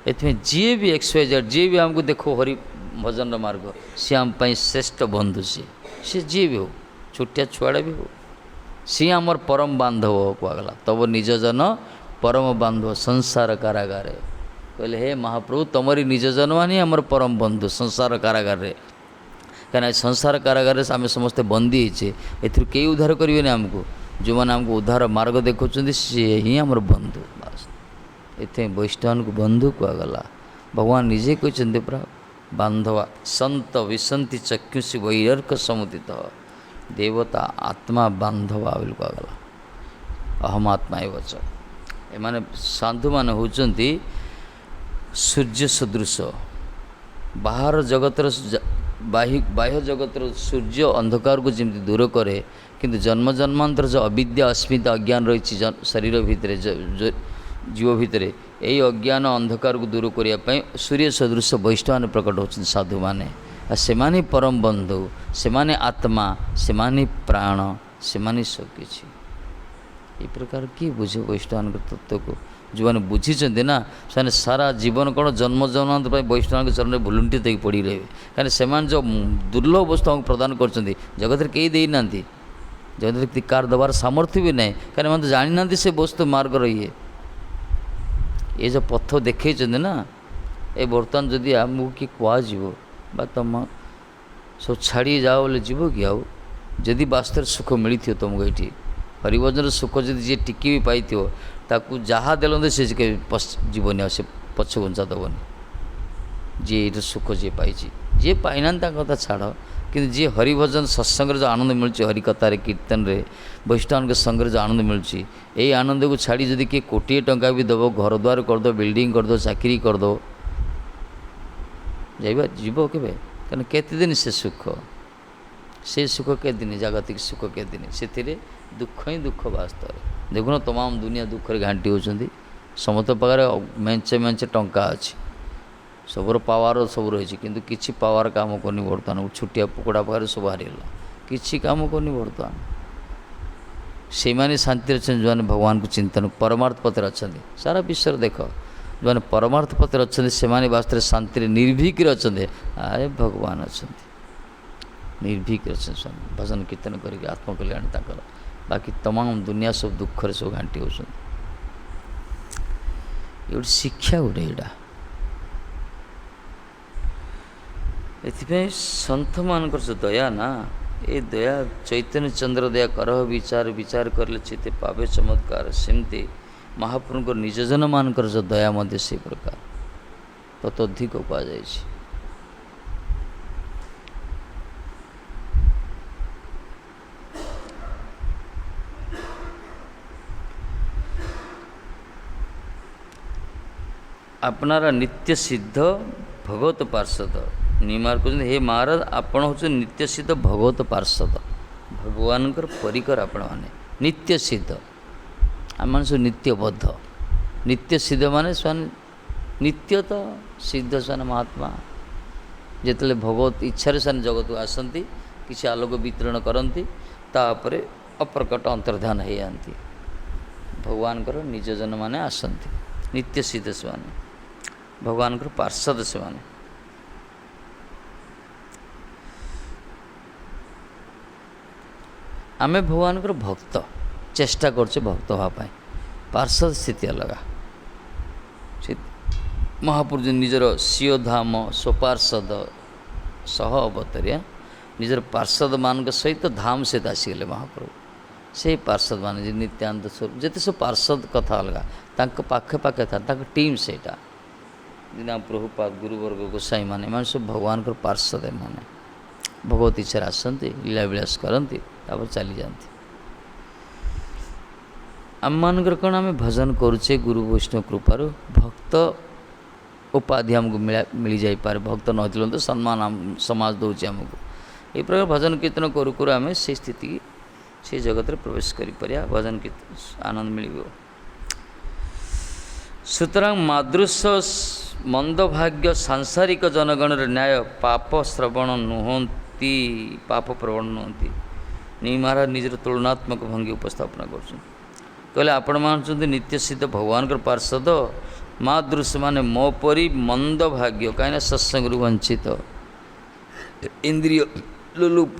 ये जी भी एक्सवाइजेड जी भी आमको देखो हरि भजन मार्ग सी आम श्रेष्ठ बंधु सी जी भी हो छोटिया छुआड़ा भी हो सी आमर परम बांधव कहगला तब निजजन परम बांधव संसार कारागार कहले हे महाप्रभु तुमरी निजजन मान आमर परम बंधु संसार कारागार रे कहीं संसार कारागार आम समस्ते बंदी होचे ए उद्धार करेंगे आमको जो मैंने आमको उद्धार मार्ग देखुं सी ही आमर बंधु बास ये वैष्णव को बंधु कहगला भगवान निजे कहते पूरा बांधवा संत विसंति चक्षुषी वैरर्क समुदित देवता आत्मा बांधवा बोली कहगला अहम आत्मा एवच एमाने साधु मान होचंती सूर्य सदृश बाहर जगतर बाह्य जगतर सूर्य अंधकार को जमी दूर करे किंतु जन्म जन्मांतर जो अविद्या अस्मिता अज्ञान रही शरीर भितर जीव भितर यही अज्ञान अंधकार को दूर करने सूर्य सदृश वैष्णव प्रकट होती साधु माने से परम बंधु से आत्मा से प्राण से सबकि ये प्रकार किए बुझे वैष्णव तत्व को जो मैंने बुझी ना से सारा जीवन कौन जन्म जन्मांतर वैष्णव के चरण भुलुंठित हो पड़ी रहे कहीं से जो दुर्लभ वस्तु हमको प्रदान कर जगत कई देना जगत कार दबार सामर्थ्य भी ना कहीं तो जानी ना से वस्तु मार्ग रही है ये जो पथ देखे ना ये बर्तमान जदि आमको कि कह तुम सब छाड़ी जाओ बोले जीव कि आउ जदि वास्तव सुख मिली तुमको ये हरिभजन सुख जदि जी टिकी भी पाई ताकू जहाँ देल से जीवन से पछ घुंचा दबनी जी ये सुख जी पाई जी पाइना कथा छाड़ କିନ୍ତୁ ଯିଏ ହରିଭଜନ ସତ୍ସଙ୍ଗରେ ଯେଉଁ ଆନନ୍ଦ ମିଳୁଛି, ହରିକଥାରେ କୀର୍ତ୍ତନରେ ବୈଷ୍ଣବଙ୍କ ସଙ୍ଗରେ ଯେଉଁ ଆନନ୍ଦ ମିଳୁଛି, ଏଇ ଆନନ୍ଦକୁ ଛାଡ଼ି ଯଦି କିଏ କୋଟିଏ ଟଙ୍କା ବି ଦେବ, ଘରଦ୍ୱାର କରିଦେବ, ବିଲ୍ଡିଂ କରିଦେବ, ଚାକିରି କରିଦେବ, ଯିବ କେବେ? କାରଣ କେତେ ଦିନ ସେ ସୁଖ କେତେ ଦିନ, ଜାଗତିକ ସୁଖ କେତେ ଦିନ? ସେଥିରେ ଦୁଃଖ ହିଁ ଦୁଃଖ ବାସ୍ତବରେ। ଦେଖୁନ ତମାମ ଦୁନିଆ ଦୁଃଖରେ ଘାଣ୍ଟି ହେଉଛନ୍ତି। ସମସ୍ତ ପାଖରେ ମେଞ୍ଚେ ଟଙ୍କା ଅଛି, ସବୁର ପାୱାର ସବୁ ରହିଛି, କିନ୍ତୁ କିଛି ପାୱାର କାମ କରୁନି ବର୍ତ୍ତମାନ। ଛୋଟିଆ କୁକୁଡ଼ା ପାଖରେ ସବୁ ହାରିଗଲା, କିଛି କାମ କରୁନି ବର୍ତ୍ତମାନ। ସେଇମାନେ ଶାନ୍ତିରେ ଅଛନ୍ତି ଯେଉଁମାନେ ଭଗବାନଙ୍କୁ ଚିନ୍ତନ ପରମାର୍ଥ ପଥରେ ଅଛନ୍ତି। ସାରା ବିଶ୍ୱରେ ଦେଖ, ଯେଉଁମାନେ ପରମାର୍ଥ ପଥରେ ଅଛନ୍ତି ସେମାନେ ବାସ୍ତବରେ ଶାନ୍ତିରେ ନିର୍ଭୀକରେ ଅଛନ୍ତି। ଆରେ ଭଗବାନ ଅଛନ୍ତି, ନିର୍ଭୀକରେ ଅଛନ୍ତି ସ୍ୱାମୀ, ଭଜନ କୀର୍ତ୍ତନ କରିକି ଆତ୍ମକଲ୍ୟାଣ ତାଙ୍କର। ବାକି ତମାମ ଦୁନିଆ ସବୁ ଦୁଃଖରେ ସବୁ ଘାଣ୍ଟି ହେଉଛନ୍ତି। ଏ ଗୋଟେ ଶିକ୍ଷା ଗୋଟେ ଏଇଟା। ଏଥିପାଇଁ ସନ୍ଥମାନଙ୍କର ଯେଉଁ ଦୟା ନା, ଏ ଦୟା ଚୈତନ୍ୟ ଚନ୍ଦ୍ର ଦୟା କରହ ବିଚାର କରିଲେ ଚିତେ ପାବେ ଚମତ୍କାର। ସେମିତି ମହାପ୍ରଭୁଙ୍କର ନିଜଜନମାନଙ୍କର ଯେଉଁ ଦୟା ମଧ୍ୟ ସେଇ ପ୍ରକାର ତତୋଧିକ କୁହାଯାଇଛି। আপনারা নিত্য সিদ্ধ ভগবত পার্শ্বদ। নিমার କହୁଛନ୍ତି ହେ ମହାରାଜ, ଆପଣ ହେଉଛନ୍ତି ନିତ୍ୟ ସିଦ୍ଧ ଭଗବତ ପାର୍ଶ୍ୱଦ, ଭଗବାନଙ୍କର ପରିକର ଆପଣମାନେ। ନିତ୍ୟ ସିଦ୍ଧ, ଆମମାନେ ସବୁ ନିତ୍ୟବଦ୍ଧ। ନିତ୍ୟ ସିଦ୍ଧ ମାନେ ସେମାନେ ନିତ୍ୟ ତ ସିଦ୍ଧ, ସେମାନେ ମହାତ୍ମା। ଯେତେବେଳେ ଭଗବତ ଇଚ୍ଛାରେ ସେମାନେ ଜଗତକୁ ଆସନ୍ତି, କିଛି ଆଲୋକ ବିତରଣ କରନ୍ତି, ତାପରେ ଅପ୍ରକଟ ଅନ୍ତର୍ଧାନ ହେଇଯାଆନ୍ତି। ଭଗବାନଙ୍କର ନିଜଜନମାନେ ଆସନ୍ତି, ନିତ୍ୟ ସିଦ୍ଧ ସେମାନେ, ଭଗବାନଙ୍କର ପାର୍ଶ୍ୱଦ ସେମାନେ। ଆମେ ଭଗବାନଙ୍କର ଭକ୍ତ, ଚେଷ୍ଟା କରୁଛେ ଭକ୍ତ ହେବା ପାଇଁ। ପାର୍ଶ୍ୱଦ ସ୍ଥିତି ଅଲଗା। ମହାପୁରୁଷ ନିଜର ସିଓ ଧାମ ସ୍ୱପାର୍ଶ୍ୱଦ ସହ ଅବତରିଆ ନିଜର ପାର୍ଶ୍ୱଦମାନଙ୍କ ସହିତ ଧାମ ସହିତ ଆସିଗଲେ ମହାପ୍ରଭୁ। ସେଇ ପାର୍ଶ୍ୱଦମାନେ ଯେ ନିତ୍ୟାନ୍ତ ସ୍ୱରୂପ, ଯେତେ ସବୁ ପାର୍ଶ୍ୱଦ କଥା ଅଲଗା, ତାଙ୍କ ପାଖେ ଥାନ୍ତି, ତାଙ୍କ ଟିମ୍ ସେଇଟା। ଯେମିତି ଆମ ପ୍ରଭୁପାଦ, ଗୁରୁବର୍ଗ, ଗୋସାଇମାନେ, ଏମାନେ ସବୁ ଭଗବାନଙ୍କର ପାର୍ଶ୍ୱଦ। ଏମାନେ ଭଗବତ ଇଚ୍ଛାରେ ଆସନ୍ତି, ଲୀଳାବିଳାସ କରନ୍ତି, ତାପରେ ଚାଲିଯାଆନ୍ତି। ଆମମାନଙ୍କର କ'ଣ, ଆମେ ଭଜନ କରୁଛେ ଗୁରୁ ବୈଷ୍ଣବ କୃପାରୁ, ଭକ୍ତ ଉପାଧି ଆମକୁ ମିଳିଯାଇପାରେ। ଭକ୍ତ ନହେଥିଲେ ତ ସମ୍ମାନ ସମାଜ ଦେଉଛି ଆମକୁ। ଏହି ପ୍ରକାର ଭଜନ କୀର୍ତ୍ତନ କରୁ କରୁ ଆମେ ସେଇ ସ୍ଥିତିକି, ସେଇ ଜଗତରେ ପ୍ରବେଶ କରିପାରିବା, ଭଜନ କୀର୍ତ୍ତନ ଆନନ୍ଦ ମିଳିବ। ସୁତରାଂ ମାଦୃଶ ମନ୍ଦଭାଗ୍ୟ ସାଂସାରିକ ଜନଗଣର ନ୍ୟାୟ ପାପ ଶ୍ରବଣ ନୁହନ୍ତି, ପାପ ପ୍ରବଣ ନୁହନ୍ତି। ମହାରାଜ ନିଜର ତୁଳନାତ୍ମକ ଭଙ୍ଗୀ ଉପସ୍ଥାପନ କରୁଛନ୍ତି। କହିଲେ ଆପଣମାନେ ହେଉଛନ୍ତି ନିତ୍ୟସିଦ୍ଧ ଭଗବାନଙ୍କର ପାର୍ଶ୍ୱଦ। ମାଦୃଶମାନେ ମୋ ପରି ମନ୍ଦଭାଗ୍ୟ, କାହିଁକିନା ସତ୍ସଙ୍ଗରୁ ବଞ୍ଚିତ, ଇନ୍ଦ୍ରିୟ ଲୁଲୁପ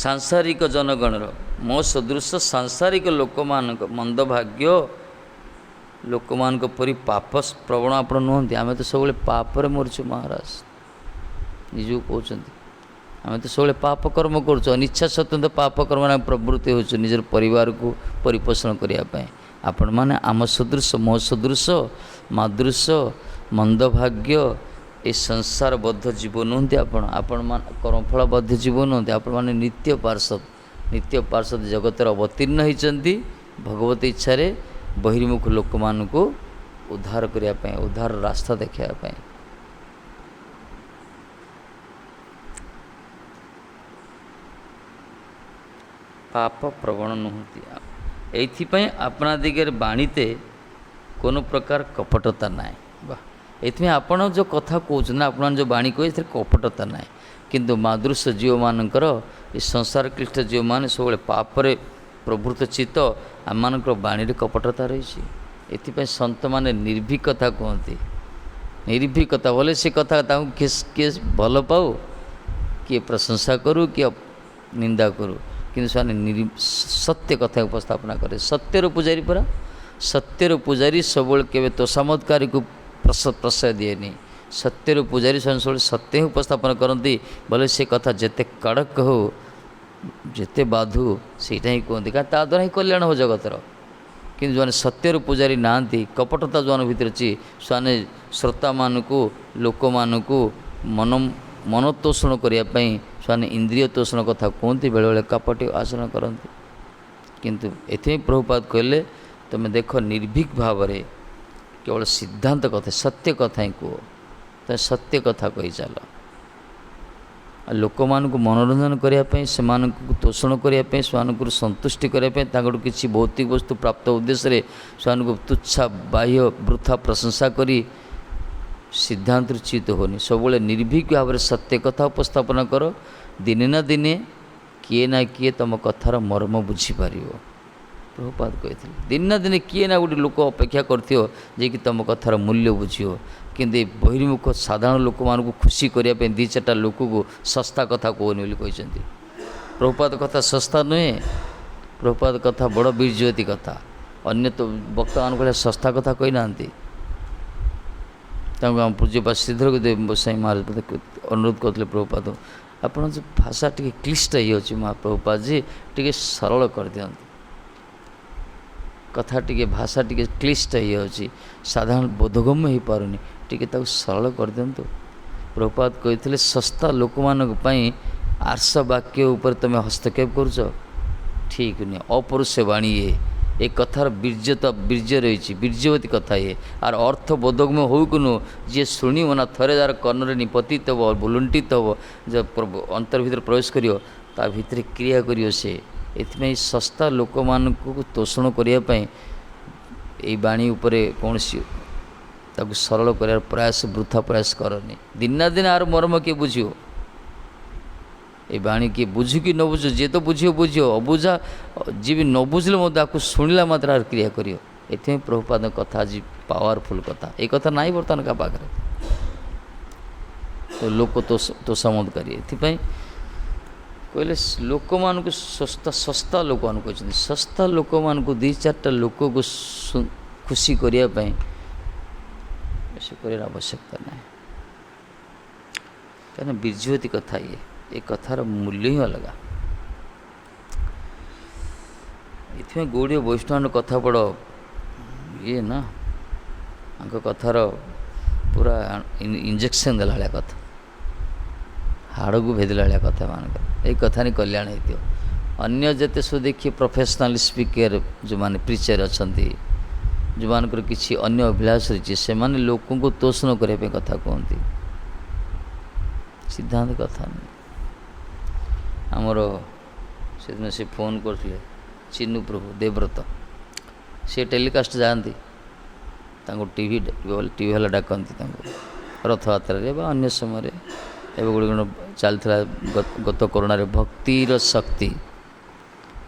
ସାଂସାରିକ ଜନଗଣର, ମୋ ସଦୃଶ ସାଂସାରିକ ଲୋକମାନଙ୍କ ମନ୍ଦଭାଗ୍ୟ ଲୋକମାନଙ୍କ ପରି ପାପ ପ୍ରବଣ ଆପଣ ନୁହନ୍ତି। ଆମେ ତ ସବୁବେଳେ ପାପରେ ମରୁଛୁ ମହାରାଜ, ନିଜକୁ କହୁଛନ୍ତି। ଆମେ ତ ସବୁବେଳେ ପାପ କର୍ମ କରୁଛୁ, ଅନିଚ୍ଛା ସତ୍ତ୍ୱେ ପାପ କର୍ମରେ ଆମେ ପ୍ରବୃତ୍ତି ହେଉଛୁ ନିଜର ପରିବାରକୁ ପରିପୋଷଣ କରିବା ପାଇଁ। ଆପଣମାନେ ଆମ ସଦୃଶ, ମୋ ସଦୃଶ, ମାଦୃଶ, ମନ୍ଦଭାଗ୍ୟ ଏ ସଂସାରବଦ୍ଧ ଜୀବ ନୁହନ୍ତି। ଆପଣମାନେ କର୍ମଫଳବଦ୍ଧ ଜୀବ ନୁହନ୍ତି। ଆପଣମାନେ ନିତ୍ୟ ପାର୍ଶ୍ୱଦ, ନିତ୍ୟ ପାର୍ଶ୍ୱଦ ଜଗତରେ ଅବତୀର୍ଣ୍ଣ ହୋଇଛନ୍ତି ଭଗବତ ଇଚ୍ଛାରେ ବହିର୍ମୁଖ ଲୋକମାନଙ୍କୁ ଉଦ୍ଧାର କରିବା ପାଇଁ, ଉଦ୍ଧାର ରାସ୍ତା ଦେଖାଇବା ପାଇଁ। ପାପ ପ୍ରବଣ ନୁହନ୍ତି। ଏଇଥିପାଇଁ ଆପଣା ଦିଗରେ ବାଣୀତେ কোনো ପ୍ରକାର କପଟତା ନାହିଁ। ବା ଏଥିପାଇଁ ଆପଣ ଯେଉଁ କଥା କହୁଛନ୍ତି ନା, ଆପଣମାନେ ଯେଉଁ ବାଣୀ କହୁଛନ୍ତି ସେଥିରେ କପଟତା ନାହିଁ। କିନ୍ତୁ ମାଦୃଶ ଝିଅମାନଙ୍କର, ଏ ସଂସାର କ୍ଲିଷ୍ଟ ଝିଅମାନେ ସବୁବେଳେ ପାପରେ ପ୍ରଭୃତ ଚିତ୍ତ, ଆମମାନଙ୍କର ବାଣୀରେ କପଟତା ରହିଛି। ଏଥିପାଇଁ ସନ୍ତମାନେ ନିର୍ଭୀକତା କୁହନ୍ତି। ନିର୍ଭୀକତା ବୋଲେ ସେ କଥା ତାଙ୍କୁ କିଏ ଭଲ ପାଉ, କିଏ ପ୍ରଶଂସା କରୁ, କିଏ ନିନ୍ଦା କରୁ, କିନ୍ତୁ ସେମାନେ ସତ୍ୟ କଥା ଉପସ୍ଥାପନା କରେ। ସତ୍ୟର ପୂଜାରୀ ପରା, ସତ୍ୟର ପୂଜାରୀ ସବୁବେଳେ କେବେ ତୋଷାମଦକାରୀକୁ ପ୍ରଶ୍ରୟ ଦିଏନି। ସତ୍ୟର ପୂଜାରୀ ସବୁବେଳେ ସତ୍ୟ ହିଁ ଉପସ୍ଥାପନ କରନ୍ତି। ବୋଲେ ସେ କଥା ଯେତେ କଡ଼କ ହଉ, ଯେତେ ବାଧୁ, ସେଇଟା ହିଁ କୁହନ୍ତି, କାରଣ ତା ଦ୍ୱାରା ହିଁ କଲ୍ୟାଣ ହେବ ଜଗତର। କିନ୍ତୁ ଯେଉଁମାନେ ସତ୍ୟର ପୂଜାରୀ ନାହାନ୍ତି, କପଟତା ଯେଉଁମାନଙ୍କ ଭିତରେ ଅଛି, ସେମାନେ ଶ୍ରୋତାମାନଙ୍କୁ, ଲୋକମାନଙ୍କୁ मन तोषण करने से इंद्रिय तोषण कथा कहते बेले बेले कपटी आचरण करते किंतु एथि प्रभुपाद कहले तुम देख निर्भीक भाव में केवल सिद्धांत कथा सत्य कथा ही कह तो सत्य कथा कही चल लोक मान मनोरंजन करने से तोषण करने से संतुष्टि करने किसी भौतिक वस्तु प्राप्त उद्देश्य से तुच्छा बाह्य वृथा प्रशंसा करी सिद्धांत चित होनी सब निर्भीक भाव में सत्य कथा उपस्थापन कर दिने ना दिने किए ना किए तुम कथार मर्म बुझीपार प्रभुपाद कही दिन ना दिने किए ना गोटे लोक अपेक्षा कर तुम कथार मूल्य बुझो किंतु बहिर्मुख साधारण लोक मान खुशी करने दी चार्टा लोक को सस्ता कथा कहनी कहते प्रभुपाद कथा सस्ता नुहे प्रभुपाद कथा बड़ बीर्जवती कथा अन्य तो वक्ता मान सस्ता कथा कही ना पूज्यपा श्रीधर गोसाई महाराज अनुरोध करते प्रभुपाद आप भाषा टी क्लिष्ट हो महाप्रभुपाद जी टी सरल कर दियंतु कथा टी भाषा टी क्लिष्ट हो साधारण बोधगम्य हो पारुनी टी सरल कर दियंतु प्रभुपाद कहते सस्ता लोक मानी आर्ष वाक्य उपर तुम हस्तक्षेप करुच ठीक नहीं अपरुष वाणी ये एक कथार बीर्यता बीर्य रही बीर्यवती कथा ये आर अर्थ बोधगम्य हो कि नु जी शुणव ना थरे तार कर्णर निपतित हे बुलुंटित हे जब अंतर भर प्रवेश कर भितर क्रिया कर से एथि सस्ता लोक मान तोषण करने बाणी उपरे कौन सरल कर प्रयास वृथा प्रयास करनी दिन ना दिन आर मर्म किए बुझो ये बाणी किए बुझु कि न बुझु जी तो बुझो बुझो अबुझा जी भी न बुझले आपको शुणिला मात्र क्रिया करियो एथि प्रभुपाद कथा आज पावरफुल कथा ये कथा ना बर्तमान का पाखे तो लोक तोषामद करिए कहले लोक मान सस्ता सस्ता लोक मान कहते सस्ता लोक मान दी चार्टा लोक को खुशी करने कर आवश्यकता ना कहीं बीर्जवती कथा ये कथार मूल्य ही अलग इतने गौड़ीय वैष्णव कथा बड़ ये ना कथार पूरा इंजेक्शन देला भाया कथा हाड़ को भेदला भाया कथा मान ये कथा नहीं कल्याण हो अन्य जिते सब देखिए प्रोफेशनल स्पीकर जो माने प्रीचर अच्छा जो मानकर किसी अन्य अभिलाष रही से माने लोकों को तोषण करने कथा कहते सिद्धांत कथा नहीं आमर से दिन से फोन करते चिन्नू प्रभु देवव्रत सी टेलीकास्ट जाती टीवी वाला डाकती रथ यात्रा अन्य समय गोटे चलता गत कोरोना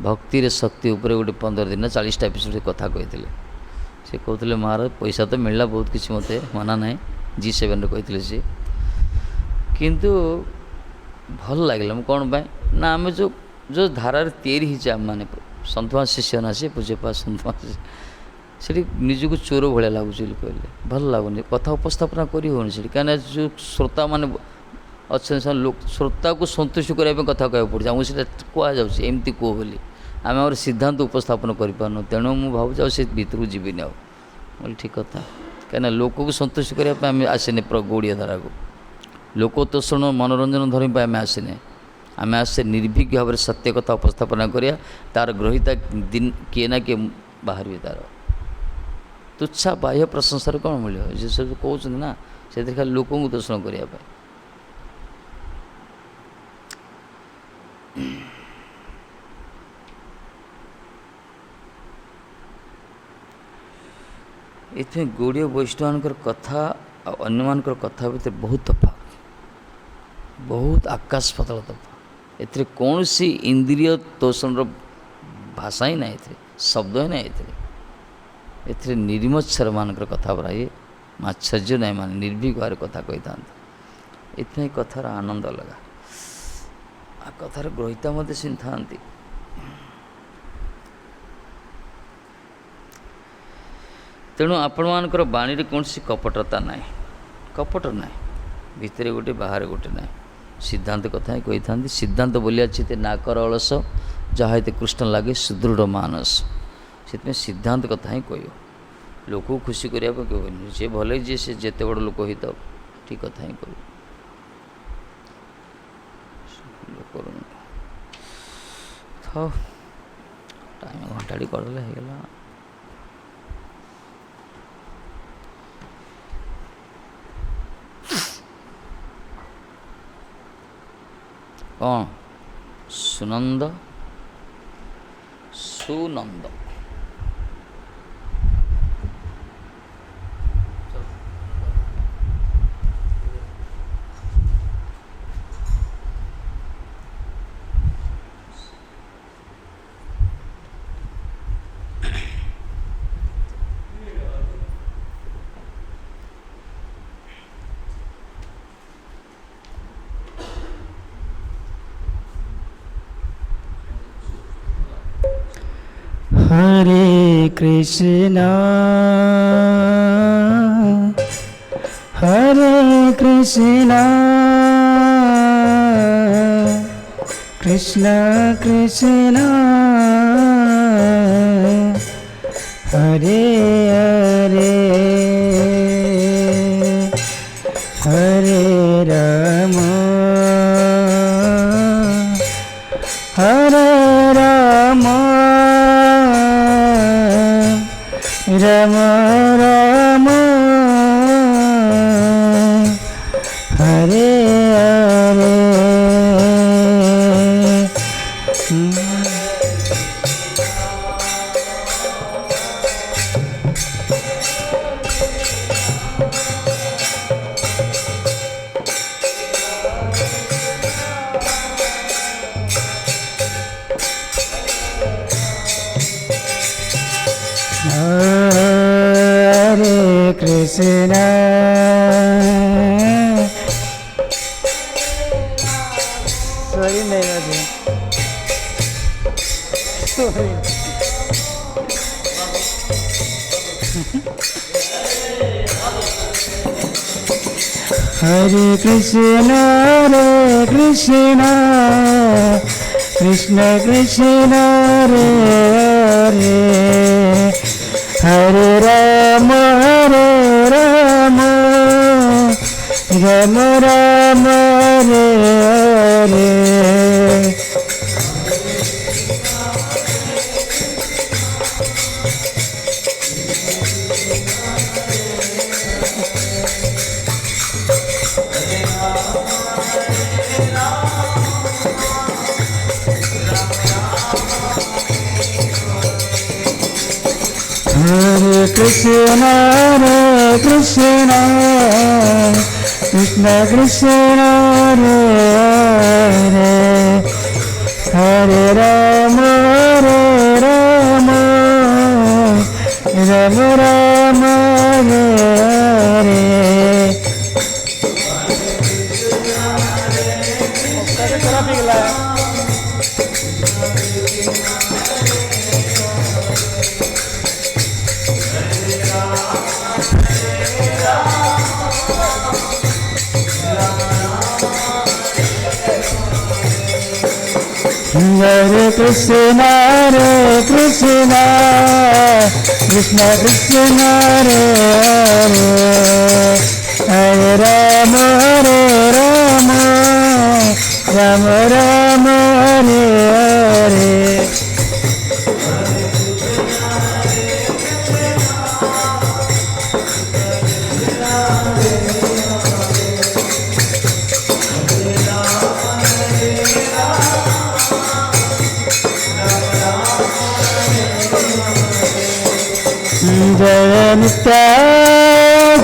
भक्तिर शक्ति उपर गोटे 15 दिन 40टा एपिसोड कथा कहते से कहते महाराज पैसा तो मिलला बहुत किसी मत मना ना G7 कहते सी किंतु भल लगे कौन पाई ना आम जो जो धारार तैयारी मैंने सन्तमा शिष्य ना सी पूज्यपा सन्तमा से निजक चोर भाया लगुच कहले भल लगुनि कथा उपस्थापना करी कहीं जो श्रोता मैंने अच्छा लोक श्रोता को संतुष्ट करने कथा कह पड़े आमको से कहमती कह बोली आम सिद्धांत उपस्थापन करूँ तेणु मुझे भावुँ से भितर को जीवन बोली ठीक कथा कहीं लोक को संतुष्ट करने आसने गौड़िया धारा को लोक तोषण मनोरंजन धरने आम आसने आम आसे निर्भीक भाव में सत्य कथा उपस्थापन करिया तार ग्रहिता दिन किए ना किए बाहर भी तार तुच्छा बाह्य प्रशंसार कौन मिले जे सब कहते ना से खाली लोक को तोषण करने इतने गौड़ीय वैष्णव कथा अन्य कथा भीतर बहुत तफात बहुत आकाश पाताल तफात एथिरे कौन सी इंद्रिय तोषण भाषा ही ना शब्द ही ना एथिरे निर्मत्सर मान कथा परा ये मात्सर्य ना मान निर्भीक भाव कथा कही था इतने कथार आनंद लगा आ कथार ग्रहिता मत सिंह था तेणु आपण मानकर बाणी कौन सी कपटता ना कपट ना भितर गोटे बाहर गोटे ना सिद्धांत कथा ही कही था सिद्धांत बोलिया चिते नाकर अलस जहाँ कृष्ण लगे सुदृढ़ मानस से सिद्धांत कथा ही कह लोक खुशी करने कहनी जे भले जी से जिते बड़ लोक होता ठीक कथा ही कह କରୁନି ଥାଉ ଟାଇମ୍ ଘଣ୍ଟାଟି କରିଦେଲେ ହେଇଗଲା। କ'ଣ Sunanda Sunanda Hare Krishna, Hare Krishna, Krishna Krishna, Hare Hare, Hare Rama, Hare Rama, Rama Rama, Hare Hare. Hare Krishna, sorry नहीं बजे, sorry. Hare Krishna, Hare Krishna, Krishna Krishna, Hare Hare, Hare Rama, Hare Rama, Rama Rama, Hare Hare. Hare Krishna, Hare Krishna, Krishna Krishna, Hare Hare, Hare Rama, Hare Rama, Rama Rama, Hare Hare. Hare Krishna, Hare Krishna, Krishna Krishna, Hare Hare, Hare Rama, Hare Rama, Rama Rama, Hare Hare. Jai Nitya,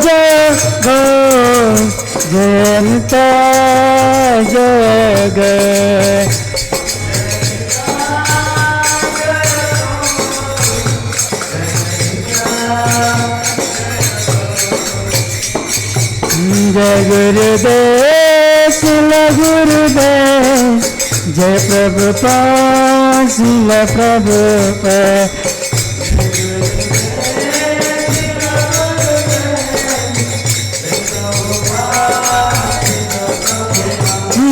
Jai Go, Jai Nitya, Jai Go. Jai Gurudev, Sila Gurudev, Jai Prabhupada, Sila Prabhupada.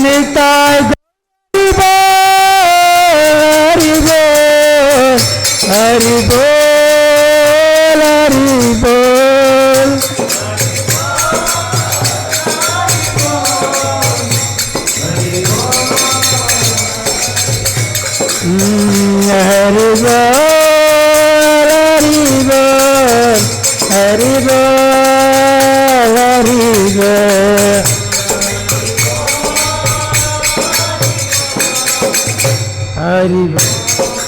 Nitai Hari Bol, Hari Bol, Hari Bol. Hari बोल हरि बोल हरि बोल